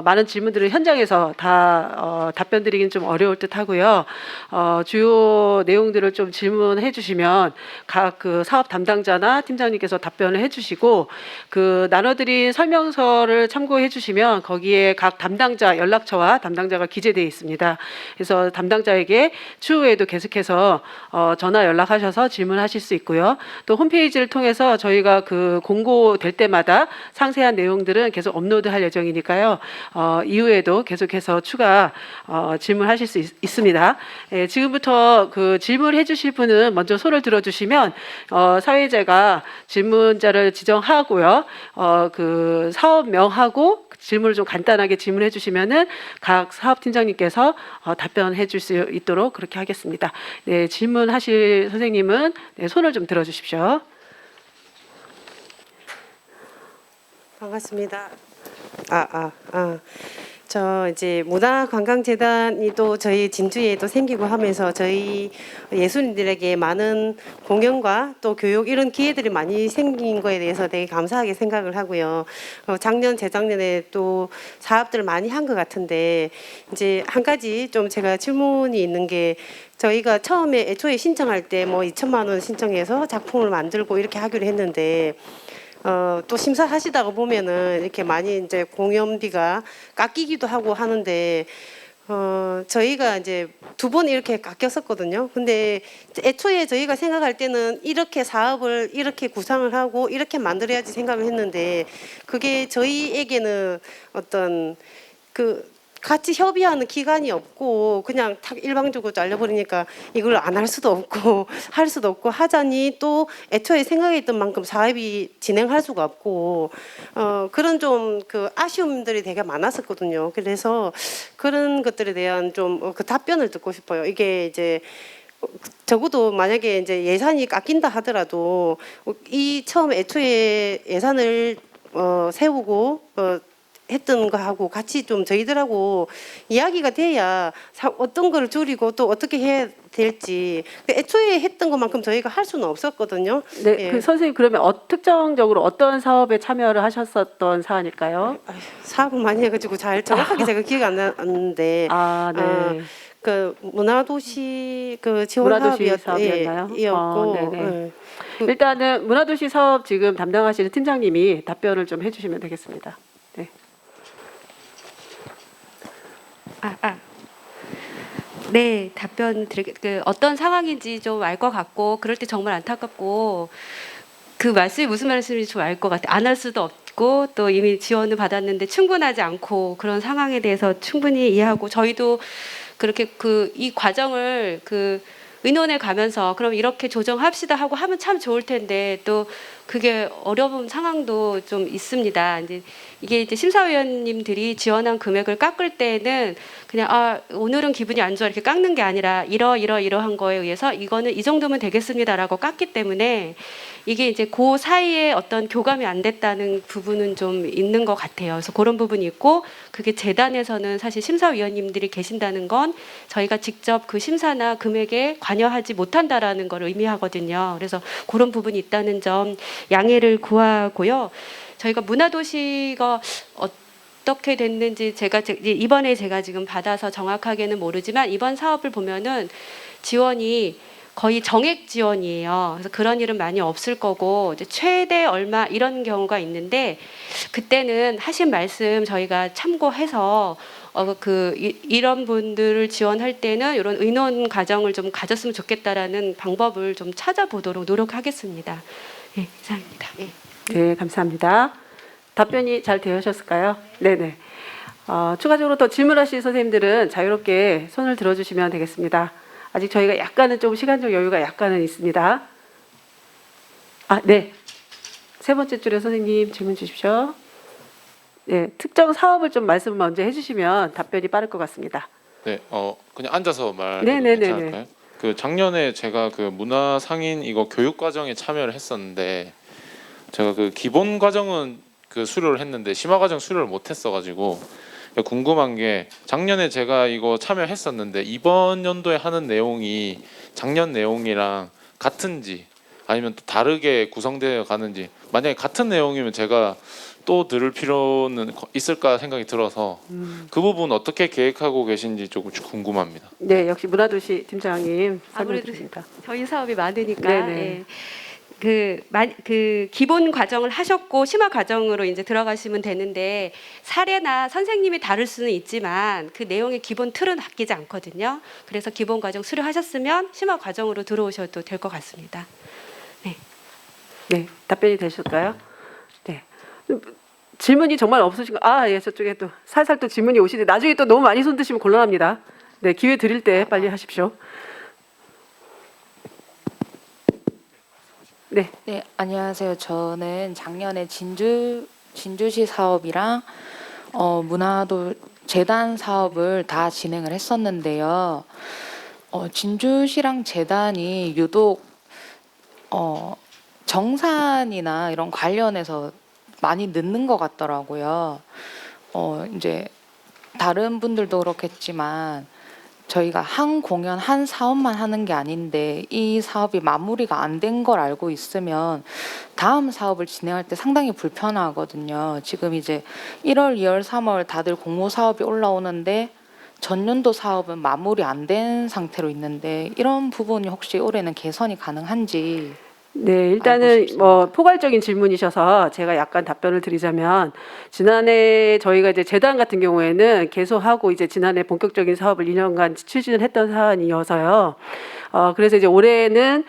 많은 질문들을 현장에서 다 답변드리긴 좀 어려울 듯하고요. 주요 내용들을 좀 질문해 주시면 각 그 사업 담당자나 팀장님께서 답변을 해주시고 그 나눠드린 설명서를 참고해 주시면 거기에 각 담당자 연락처와 담당자가 기재되어 있습니다. 그래서 담당자에게 추후에도 계속해서 전화 연락하셔서 질문하실 수 있고요. 또 홈페이지를 통해서 저희가 그 공고될 때마다 상세한 내용들은 계속 업로드할 예정이니까요. 이후에도 계속해서 추가 질문하실 수 있습니다. 예, 지금부터 그 질문해 주실 분은 먼저 손을 들어주시면 사회자가 질문자를 지정하고요. 그 사업명하고 질문을 좀 간단하게 질문해 주시면은 각 사업팀장님께서 답변해 줄 수 있도록 그렇게 하겠습니다. 네, 질문하실 선생님은 네, 손을 좀 들어 주십시오. 반갑습니다. 저 이제 문화관광재단이 또 저희 진주에 또 생기고 하면서 저희 예술인들에게 많은 공연과 또 교육 이런 기회들이 많이 생긴 거에 대해서 되게 감사하게 생각을 하고요. 작년, 재작년에 또 사업들을 많이 한 것 같은데 이제 한 가지 좀 제가 질문이 있는 게 저희가 처음에 애초에 신청할 때 뭐 2천만 원 신청해서 작품을 만들고 이렇게 하기로 했는데 또 심사하시다가 보면은 이렇게 많이 이제 공연비가 깎이기도 하고 하는데 저희가 이제 2번 이렇게 깎였었거든요. 근데 애초에 저희가 생각할 때는 이렇게 사업을 이렇게 구상을 하고 이렇게 만들어야지 생각을 했는데 그게 저희에게는 어떤 그 같이 협의하는 기간이 없고 그냥 탁 일방적으로 잘려버리니까 이걸 안 할 수도 없고 할 수도 없고 하자니 또 애초에 생각했던 만큼 사업이 진행할 수가 없고 그런 좀 그 아쉬움들이 되게 많았었거든요. 그래서 그런 것들에 대한 좀 그 답변을 듣고 싶어요. 이게 이제 적어도 만약에 이제 예산이 깎인다 하더라도 이 처음 애초에 예산을 세우고 했던 거하고 같이 좀 저희들하고 이야기가 돼야 어떤 거를 줄이고 또 어떻게 해야 될지 애초에 했던 것만큼 저희가 할 수는 없었거든요. 네, 예. 그 선생님 그러면 특정적으로 어떤 사업에 참여를 하셨었던 사안일까요? 사업을 많이 해가지고 잘 정확하게 제가 기억이 안 나는데 아, 네. 그 문화도시 그 지원 문화도시 사업이었나요? 이었고 네네. 일단은 문화도시 사업 지금 담당하시는 팀장님이 답변을 좀 해주시면 되겠습니다. 네. 네, 그 어떤 상황인지 좀 알 것 같고 그럴 때 정말 안타깝고 그 말씀이 무슨 말씀인지 좀 알 것 같아요. 안 할 수도 없고 또 이미 지원을 받았는데 충분하지 않고 그런 상황에 대해서 충분히 이해하고 저희도 그렇게 이 과정을 의논해 가면서 그럼 이렇게 조정합시다 하고 하면 참 좋을 텐데 또 그게 어려운 상황도 좀 있습니다. 이게 이제 심사위원님들이 지원한 금액을 깎을 때에는 그냥 오늘은 기분이 안 좋아 이렇게 깎는 게 아니라 이러한 거에 의해서 이거는 이 정도면 되겠습니다라고 깎기 때문에 이게 이제 그 사이에 어떤 교감이 안 됐다는 부분은 좀 있는 것 같아요. 그래서 그런 부분이 있고 그게 재단에서는 사실 심사위원님들이 계신다는 건 저희가 직접 그 심사나 금액에 관여하지 못한다라는 걸 의미하거든요. 그래서 그런 부분이 있다는 점 양해를 구하고요. 저희가 문화도시가 어떻게 됐는지 이번에 제가 지금 받아서 정확하게는 모르지만 이번 사업을 보면은 지원이 거의 정액 지원이에요. 그래서 그런 일은 많이 없을 거고 이제 최대 얼마 이런 경우가 있는데 그때는 하신 말씀 저희가 참고해서 이런 분들을 지원할 때는 이런 의논 과정을 좀 가졌으면 좋겠다라는 방법을 좀 찾아보도록 노력하겠습니다. 네, 이상입니다. 네. 네, 감사합니다. 답변이 잘 되셨을까요? 네네. 추가적으로 더 질문하실 선생님들은 자유롭게 손을 들어주시면 되겠습니다. 아직 저희가 약간은 좀 시간적 여유가 약간은 있습니다. 네. 세 번째 줄에 선생님 질문 주십시오. 네, 특정 사업을 좀 말씀을 먼저 해주시면 답변이 빠를 것 같습니다. 네, 그냥 앉아서 말해도 네네네네. 괜찮을까요? 그 작년에 제가 그 문화 상인 이거 교육 과정에 참여를 했었는데 제가 그 기본 과정은 그 수료를 했는데 심화 과정 수료를 못 했어가지고 궁금한 게 작년에 제가 이거 참여했었는데 이번 연도에 하는 내용이 작년 내용이랑 같은지 아니면 또 다르게 구성되어 가는지, 만약에 같은 내용이면 제가 또 들을 필요는 있을까 생각이 들어서 그 부분 어떻게 계획하고 계신지 조금 궁금합니다. 네, 역시 문화도시 팀장님 설명 아무래도 주십니다. 저희 사업이 많으니까 네네. 예. 그 기본 과정을 하셨고 심화 과정으로 이제 들어가시면 되는데 사례나 선생님이 다를 수는 있지만 그 내용의 기본 틀은 바뀌지 않거든요. 그래서 기본 과정 수료하셨으면 심화 과정으로 들어오셔도 될 것 같습니다. 네, 답변이 되실까요? 네. 질문이 정말 없으신가? 아, 예, 저쪽에 또 살살 또 질문이 오시는데 나중에 또 너무 많이 손 드시면 곤란합니다. 네, 기회 드릴 때 빨리 하십시오. 네, 네, 안녕하세요. 저는 작년에 진주시 사업이랑 문화도 재단 사업을 다 진행을 했었는데요. 진주시랑 재단이 유독 정산이나 이런 관련해서 많이 늦는 것 같더라고요. 이제 다른 분들도 그렇겠지만 저희가 한 공연 한 사업만 하는 게 아닌데 이 사업이 마무리가 안 된 걸 알고 있으면 다음 사업을 진행할 때 상당히 불편하거든요. 지금 이제 1월, 2월, 3월 다들 공모 사업이 올라오는데 전년도 사업은 마무리 안 된 상태로 있는데 이런 부분이 혹시 올해는 개선이 가능한지. 네, 알고 일단은 싶습니다. 뭐 포괄적인 질문이셔서 제가 약간 답변을 드리자면 지난해 저희가 이제 재단 같은 경우에는 계속하고 이제 지난해 본격적인 사업을 2년간 추진을 했던 사안이어서요. 그래서 이제 올해는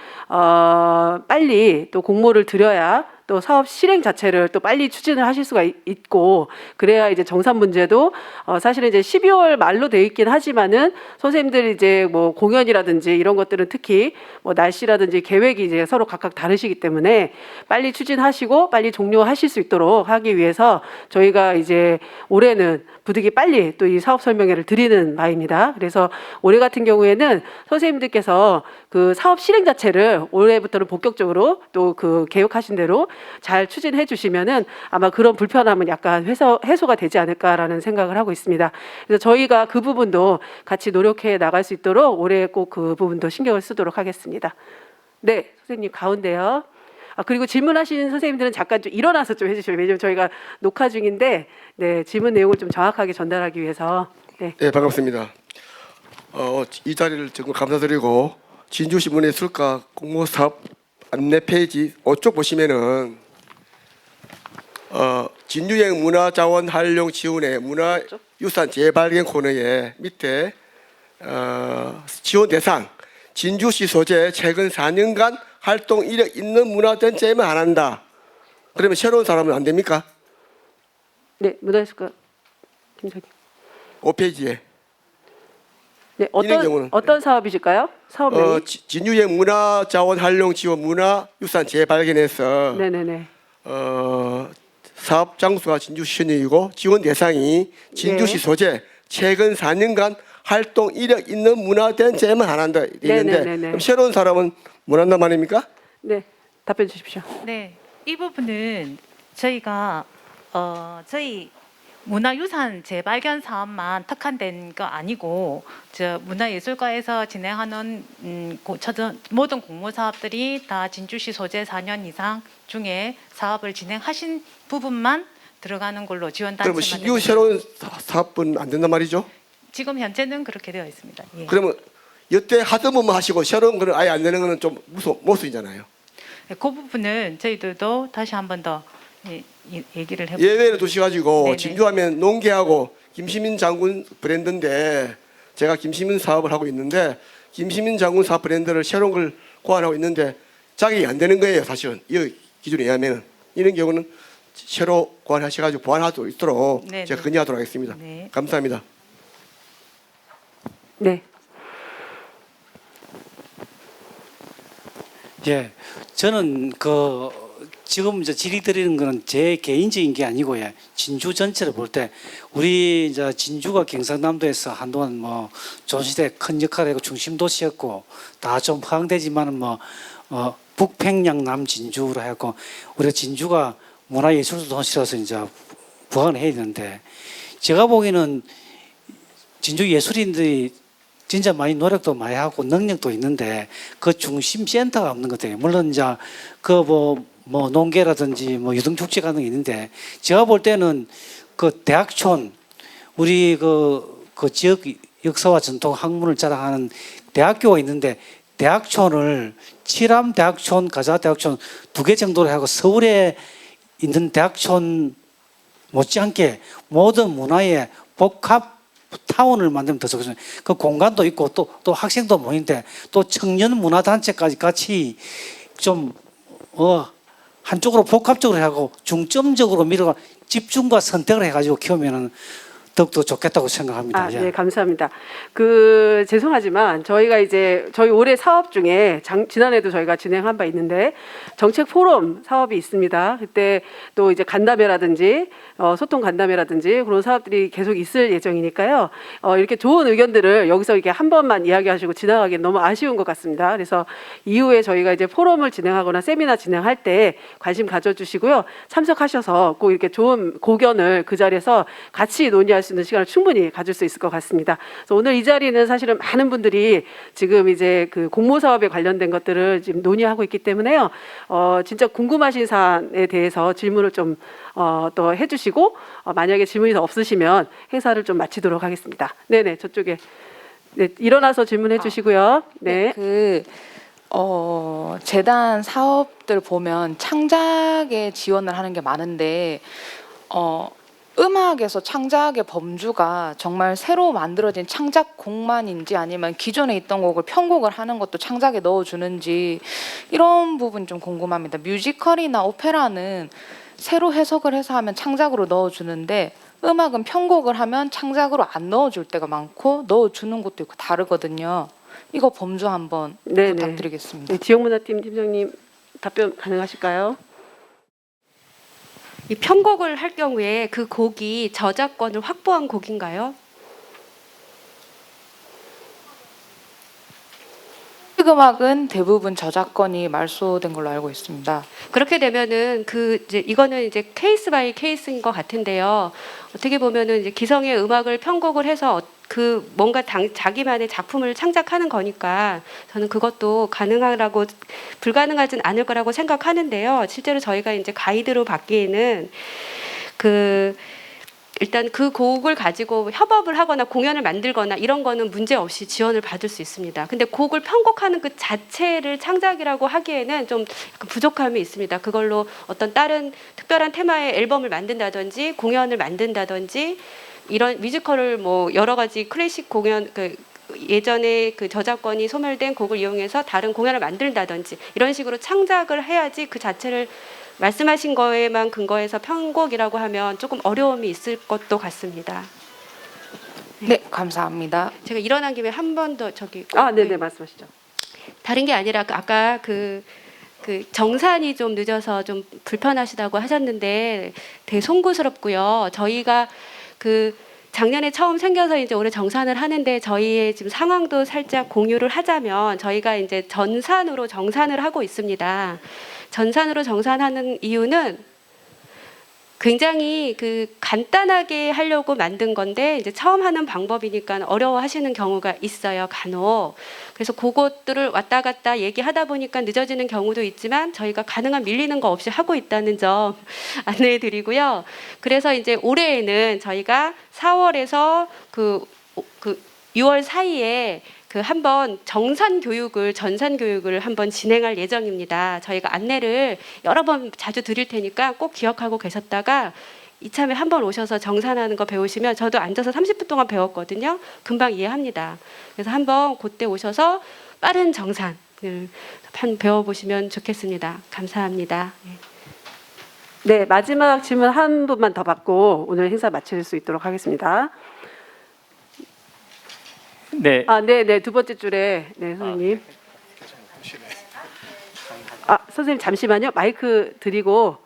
빨리 또 공모를 드려야 또 사업 실행 자체를 또 빨리 추진을 하실 수가 있고 그래야 이제 정산 문제도 사실은 이제 12월 말로 돼 있긴 하지만은 선생님들 이제 뭐 공연이라든지 이런 것들은 특히 뭐 날씨라든지 계획이 이제 서로 각각 다르시기 때문에 빨리 추진하시고 빨리 종료하실 수 있도록 하기 위해서 저희가 이제 올해는 부득이 빨리 또 이 사업 설명회를 드리는 바입니다. 그래서 올해 같은 경우에는 선생님들께서 그 사업 실행 자체를 올해부터는 본격적으로 또 그 계획하신 대로 잘 추진해 주시면은 아마 그런 불편함은 약간 해소가 되지 않을까라는 생각을 하고 있습니다. 그래서 저희가 그 부분도 같이 노력해 나갈 수 있도록 올해 꼭 그 부분도 신경을 쓰도록 하겠습니다. 네, 선생님 가운데요. 그리고 질문하신 선생님들은 잠깐 좀 일어나서 좀 해주시면 왜냐면 저희가 녹화 중인데 네, 질문 내용을 좀 정확하게 전달하기 위해서 네. 네, 반갑습니다. 이 자리를 정말 감사드리고 진주시 문예술가 공모사업 안내 페이지 5쪽 보시면은 진주행 문화자원 활용 지원의 문화유산 재발견 코너에 밑에 지원 대상 진주시 소재 최근 4년간 활동 이력 있는 문화단체에만 안 한다. 그러면 새로운 사람은 안 됩니까? 네, 문화예술가 팀장님. 5페이지에. 네, 이런 경우는 어떤 사업이실까요? 사업 내용이? 진주행 문화자원 활용 지원 문화유산 재발견에서 네네네. 사업 장소가 진주시 현역이고 지원 대상이 진주시 네. 소재 최근 4년간 활동 이력 있는 문화단체에만 안 한다 돼 있는데 네네네네. 그럼 새로운 사람은 못 한단 말입니까? 네, 답변 주십시오. 네, 이 부분은 저희가 저희 문화유산 재발견 사업만 특화된 거 아니고 저 문화예술과에서 진행하는 모든 공모 사업들이 다 진주시 소재 4년 이상 중에 사업을 진행하신 부분만 들어가는 걸로 지원 그러면 단체만 신규 새로운 사업은 안 된단 말이죠? 지금 현재는 그렇게 되어 있습니다. 예. 그러면 여태 하던 것만 하시고 새로운 거는 아예 안 되는 거는 좀 모순이잖아요. 그 부분은 저희들도 다시 한 번 더 얘기를 해보겠습니다. 예외를 두셔가지고 네네. 진주하면 농계하고 김시민 장군 브랜드인데 제가 김시민 사업을 하고 있는데 김시민 장군 사업 브랜드를 새로운 걸 고안하고 있는데 자격이 안 되는 거예요. 사실은 이 기준에 의하면 이런 경우는 새로 고안하셔가지고 보완할 수 있도록 네네. 제가 건의하도록 하겠습니다. 네. 감사합니다. 네, 예, 저는 지금 이제 질의 드리는 거는 제 개인적인 게 아니고요. 진주 전체를 볼 때 우리 이제 진주가 경상남도에서 한동안 뭐 조선시대 큰 역할을 하고 중심 도시였고 다 좀 포항되지만은 북평양 남진주로 해갖고 우리가 진주가 문화예술 도시라서 이제 부각을 해야 되는데 제가 보기에는 진주 예술인들이 진짜 많이 노력도 많이 하고 능력도 있는데 그 중심 센터가 없는 것 같아요. 물론 이제 그 뭐 농계라든지 뭐 유등축제 같은 게 있는데 제가 볼 때는 그 대학촌 우리 그 지역 역사와 전통 학문을 자랑하는 대학교가 있는데 대학촌을 칠암 대학촌, 가자 대학촌 2개 정도로 하고 서울에 있는 대학촌 못지않게 모든 문화의 복합 타운을 만들면 더 좋겠습니다. 그 공간도 있고 또 학생도 모이는데 또 청년 문화 단체까지 같이 좀 한쪽으로 복합적으로 하고 중점적으로 밀어가 집중과 선택을 해가지고 키우면은 더욱더 좋겠다고 생각합니다. 네, 감사합니다. 죄송하지만 저희가 이제 저희 올해 사업 중에 지난해도 저희가 진행한 바 있는데 정책 포럼 사업이 있습니다. 그때 또 이제 간담회라든지 소통 간담회라든지 그런 사업들이 계속 있을 예정이니까요. 이렇게 좋은 의견들을 여기서 이렇게 한 번만 이야기하시고 지나가기는 너무 아쉬운 것 같습니다. 그래서 이후에 저희가 이제 포럼을 진행하거나 세미나 진행할 때 관심 가져주시고요. 참석하셔서 꼭 이렇게 좋은 고견을 그 자리에서 같이 논의할 수 있는 시간을 충분히 가질 수 있을 것 같습니다. 그래서 오늘 이 자리는 사실은 많은 분들이 지금 이제 그 공모 사업에 관련된 것들을 지금 논의하고 있기 때문에요. 진짜 궁금하신 사안에 대해서 질문을 좀 또 해주시고 만약에 질문이 더 없으시면 행사를 좀 마치도록 하겠습니다. 네네 저쪽에 일어나서 질문해 주시고요. 네. 재단 사업들 보면 창작에 지원을 하는 게 많은데 음악에서 창작의 범주가 정말 새로 만들어진 창작곡만인지 아니면 기존에 있던 곡을 편곡을 하는 것도 창작에 넣어주는지 이런 부분 좀 궁금합니다. 뮤지컬이나 오페라는 새로 해석을 해서 하면 창작으로 넣어주는데 음악은 편곡을 하면 창작으로 안 넣어줄 때가 많고 넣어주는 것도 있고 다르거든요. 이거 범주 한번 부탁드리겠습니다. 네, 지역문화팀 팀장님 답변 가능하실까요? 이 편곡을 할 경우에 그 곡이 저작권을 확보한 곡인가요? 음악은 대부분 저작권이 말소된 걸로 알고 있습니다. 그렇게 되면은 이거는 이제 케이스 바이 케이스인 것 같은데요. 어떻게 보면은 이제 기성의 음악을 편곡을 해서 뭔가 자기만의 작품을 창작하는 거니까 저는 그것도 불가능하진 않을 거라고 생각하는데요. 실제로 저희가 이제 가이드로 받기에는 일단 그 곡을 가지고 협업을 하거나 공연을 만들거나 이런 거는 문제 없이 지원을 받을 수 있습니다. 근데 곡을 편곡하는 그 자체를 창작이라고 하기에는 좀 약간 부족함이 있습니다. 그걸로 어떤 다른 특별한 테마의 앨범을 만든다든지 공연을 만든다든지 이런 뮤지컬을 뭐 여러 가지 클래식 공연 예전에 그 저작권이 소멸된 곡을 이용해서 다른 공연을 만든다든지 이런 식으로 창작을 해야지 그 자체를 말씀하신 거에만 근거해서 편곡이라고 하면 조금 어려움이 있을 것도 같습니다. 네, 감사합니다. 제가 일어난 김에 한 번 더 네네 말씀하시죠. 다른 게 아니라 아까 그 정산이 좀 늦어서 좀 불편하시다고 하셨는데 되게 송구스럽고요. 저희가 작년에 처음 생겨서 이제 올해 정산을 하는데 저희의 지금 상황도 살짝 공유를 하자면 저희가 이제 전산으로 정산을 하고 있습니다. 전산으로 정산하는 이유는 굉장히 간단하게 하려고 만든 건데 이제 처음 하는 방법이니까 어려워하시는 경우가 있어요, 간혹. 그래서 그것들을 왔다 갔다 얘기하다 보니까 늦어지는 경우도 있지만 저희가 가능한 밀리는 거 없이 하고 있다는 점 안내해 드리고요. 그래서 이제 올해에는 저희가 4월에서 6월 사이에 한번 전산 교육을 한번 진행할 예정입니다. 저희가 안내를 여러 번 자주 드릴 테니까 꼭 기억하고 계셨다가 이참에 한번 오셔서 정산하는 거 배우시면 저도 앉아서 30분 동안 배웠거든요. 금방 이해합니다. 그래서 한번 그때 오셔서 빠른 정산을 배워보시면 좋겠습니다. 감사합니다. 네, 마지막 질문 한 분만 더 받고 오늘 행사 마칠 수 있도록 하겠습니다. 네. 네, 두 번째 줄에 선생님. 선생님 잠시만요. 마이크 드리고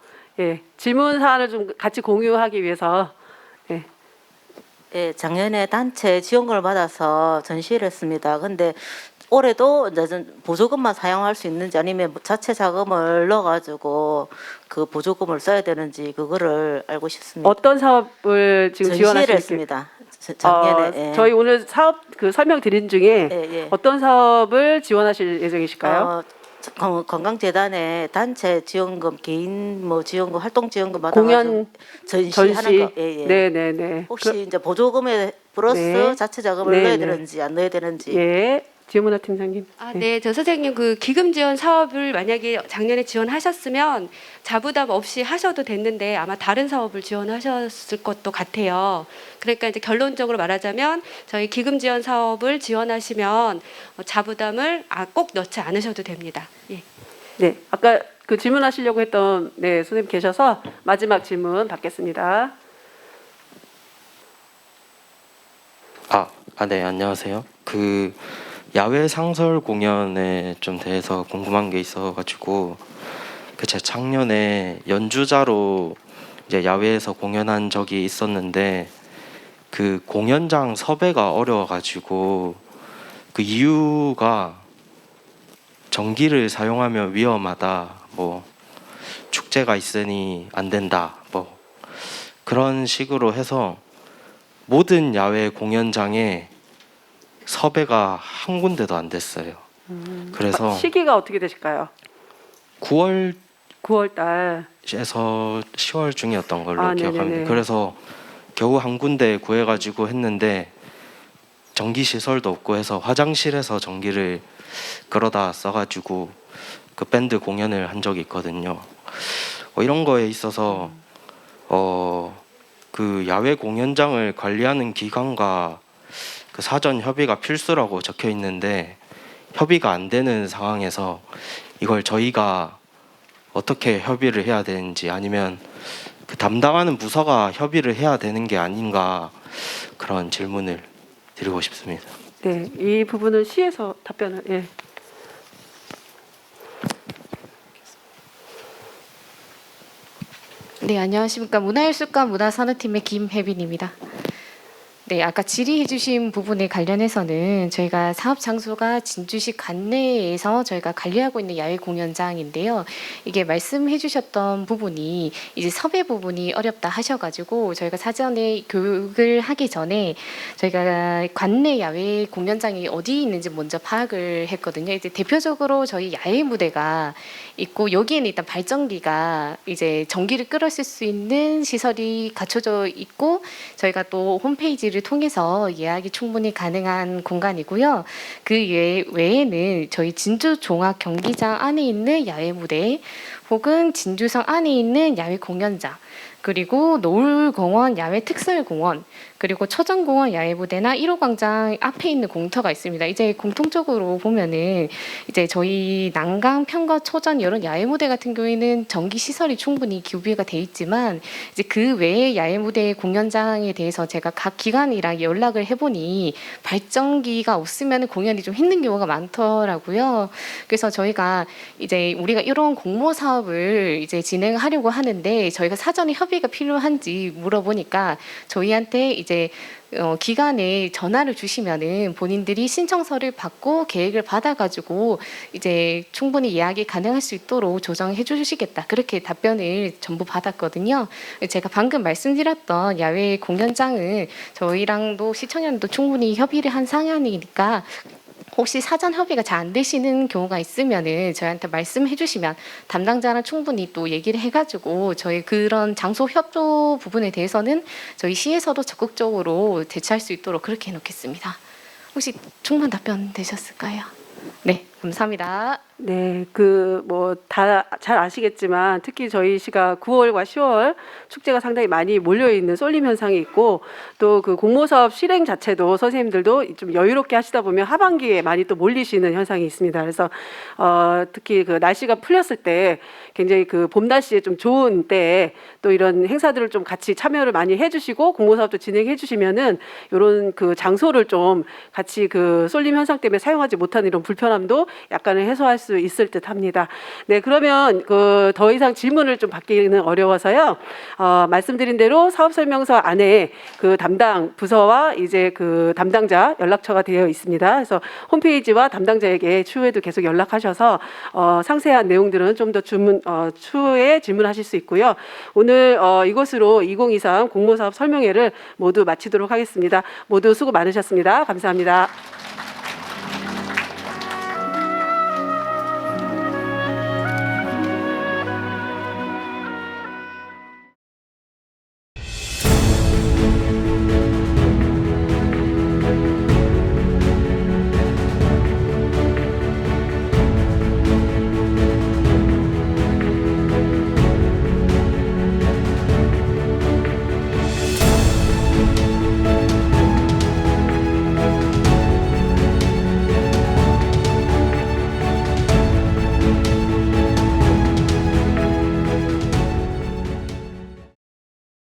질문 사안을 좀 같이 공유하기 위해서. 작년에 단체 지원금을 받아서 전시를 했습니다. 근데 올해도 이제 보조금만 사용할 수 있는지 아니면 자체 자금을 넣어가지고 그 보조금을 써야 되는지 그거를 알고 싶습니다. 어떤 사업을 지금 지원하실지. 전시를 했습니다. 작년에 저희 오늘 사업 그 설명 드린 중에 예. 어떤 사업을 지원하실 예정이실까요? 건강재단에 단체 지원금, 개인 뭐 지원금, 활동 지원금 공연 전시하는 전시. 거. 예. 네네네. 혹시 이제 보조금에 플러스 네. 자체 자금을 네, 넣어야 네. 되는지 안 넣어야 되는지. 예. 지원문화 팀장님. 네, 저 선생님 그 기금 지원 사업을 만약에 작년에 지원하셨으면 자부담 없이 하셔도 됐는데 아마 다른 사업을 지원하셨을 것도 같아요. 그러니까 이제 결론적으로 말하자면 저희 기금 지원 사업을 지원하시면 자부담을 꼭 넣지 않으셔도 됩니다. 예. 네. 아까 그 질문하시려고 했던 네 선생님 계셔서 마지막 질문 받겠습니다. 네, 안녕하세요. 그 야외 상설 공연에 좀 대해서 궁금한 게 있어가지고 제가 작년에 연주자로 이제 야외에서 공연한 적이 있었는데 그 공연장 섭외가 어려워가지고 그 이유가 전기를 사용하면 위험하다, 뭐 축제가 있으니 안 된다, 뭐 그런 식으로 해서 모든 야외 공연장에 섭외가 한 군데도 안 됐어요. 그래서 시기가 어떻게 되실까요? 9월 9월 달. 에서 10월 중이었던 걸로 네네네. 기억합니다. 그래서 겨우 한 군데 구해가지고 했는데 전기 시설도 없고 해서 화장실에서 전기를 끌어다 써가지고 그 밴드 공연을 한 적이 있거든요. 이런 거에 있어서 그 야외 공연장을 관리하는 기관과 그 사전 협의가 필수라고 적혀 있는데 협의가 안 되는 상황에서 이걸 저희가 어떻게 협의를 해야 되는지 아니면 그 담당하는 부서가 협의를 해야 되는 게 아닌가 그런 질문을 드리고 싶습니다. 네, 이 부분은 시에서 답변을 예. 네, 안녕하십니까. 문화예술과 문화산업팀의 김혜빈입니다. 네, 아까 질의해주신 부분에 관련해서는 저희가 사업 장소가 진주시 관내에서 저희가 관리하고 있는 야외 공연장인데요. 이게 말씀해주셨던 부분이 이제 섭외 부분이 어렵다 하셔가지고 저희가 사전에 교육을 하기 전에 저희가 관내 야외 공연장이 어디 있는지 먼저 파악을 했거든요. 이제 대표적으로 저희 야외 무대가 있고 여기에는 일단 발전기가 이제 전기를 끌었을 수 있는 시설이 갖춰져 있고 저희가 또 홈페이지를 통해서 예약이 충분히 가능한 공간이고요. 그 외에는 저희 진주 종합 경기장 안에 있는 야외 무대 혹은 진주성 안에 있는 야외 공연장 그리고 노을공원 야외 특설공원 그리고 초전공원 야외 무대나 1호 광장 앞에 있는 공터가 있습니다. 이제 공통적으로 보면은 이제 저희 난강, 평거, 초전 이런 야외 무대 같은 경우에는 전기 시설이 충분히 구비가 돼 있지만 이제 그 외의 야외 무대 공연장에 대해서 제가 각 기관이랑 연락을 해보니 발전기가 없으면 공연이 좀 힘든 경우가 많더라고요. 그래서 저희가 이제 우리가 이런 공모 사업을 이제 진행하려고 하는데 저희가 사전에 협의가 필요한지 물어보니까 저희한테 이제 기관에 전화를 주시면은 본인들이 신청서를 받고 계획을 받아가지고 이제 충분히 예약이 가능할 수 있도록 조정해 주시겠다 그렇게 답변을 전부 받았거든요. 제가 방금 말씀드렸던 야외 공연장은 저희랑도 시청자님도 충분히 협의를 한 상황이니까 혹시 사전 협의가 잘 안 되시는 경우가 있으면은 저희한테 말씀해 주시면 담당자랑 충분히 또 얘기를 해가지고 저희 그런 장소 협조 부분에 대해서는 저희 시에서도 적극적으로 대처할 수 있도록 그렇게 해놓겠습니다. 혹시 충분 답변 되셨을까요? 네, 감사합니다. 네, 그 뭐 다 잘 아시겠지만 특히 저희 시가 9월과 10월 축제가 상당히 많이 몰려 있는 쏠림 현상이 있고 또 그 공모 사업 실행 자체도 선생님들도 좀 여유롭게 하시다 보면 하반기에 많이 또 몰리시는 현상이 있습니다. 그래서 특히 그 날씨가 풀렸을 때 굉장히 그 봄 날씨에 좀 좋은 때에 또 이런 행사들을 좀 같이 참여를 많이 해주시고 공모 사업도 진행해 주시면은 이런 그 장소를 좀 같이 그 쏠림 현상 때문에 사용하지 못하는 이런 불편함도 약간은 해소할 수 있을 듯합니다. 네, 그러면 그 더 이상 질문을 좀 받기는 어려워서요. 말씀드린 대로 사업 설명서 안에 그 담당 부서와 이제 그 담당자 연락처가 되어 있습니다. 그래서 홈페이지와 담당자에게 추후에도 계속 연락하셔서 상세한 내용들은 좀 더 추후에 질문하실 수 있고요. 오늘 이것으로 2023 공모사업 설명회를 모두 마치도록 하겠습니다. 모두 수고 많으셨습니다. 감사합니다.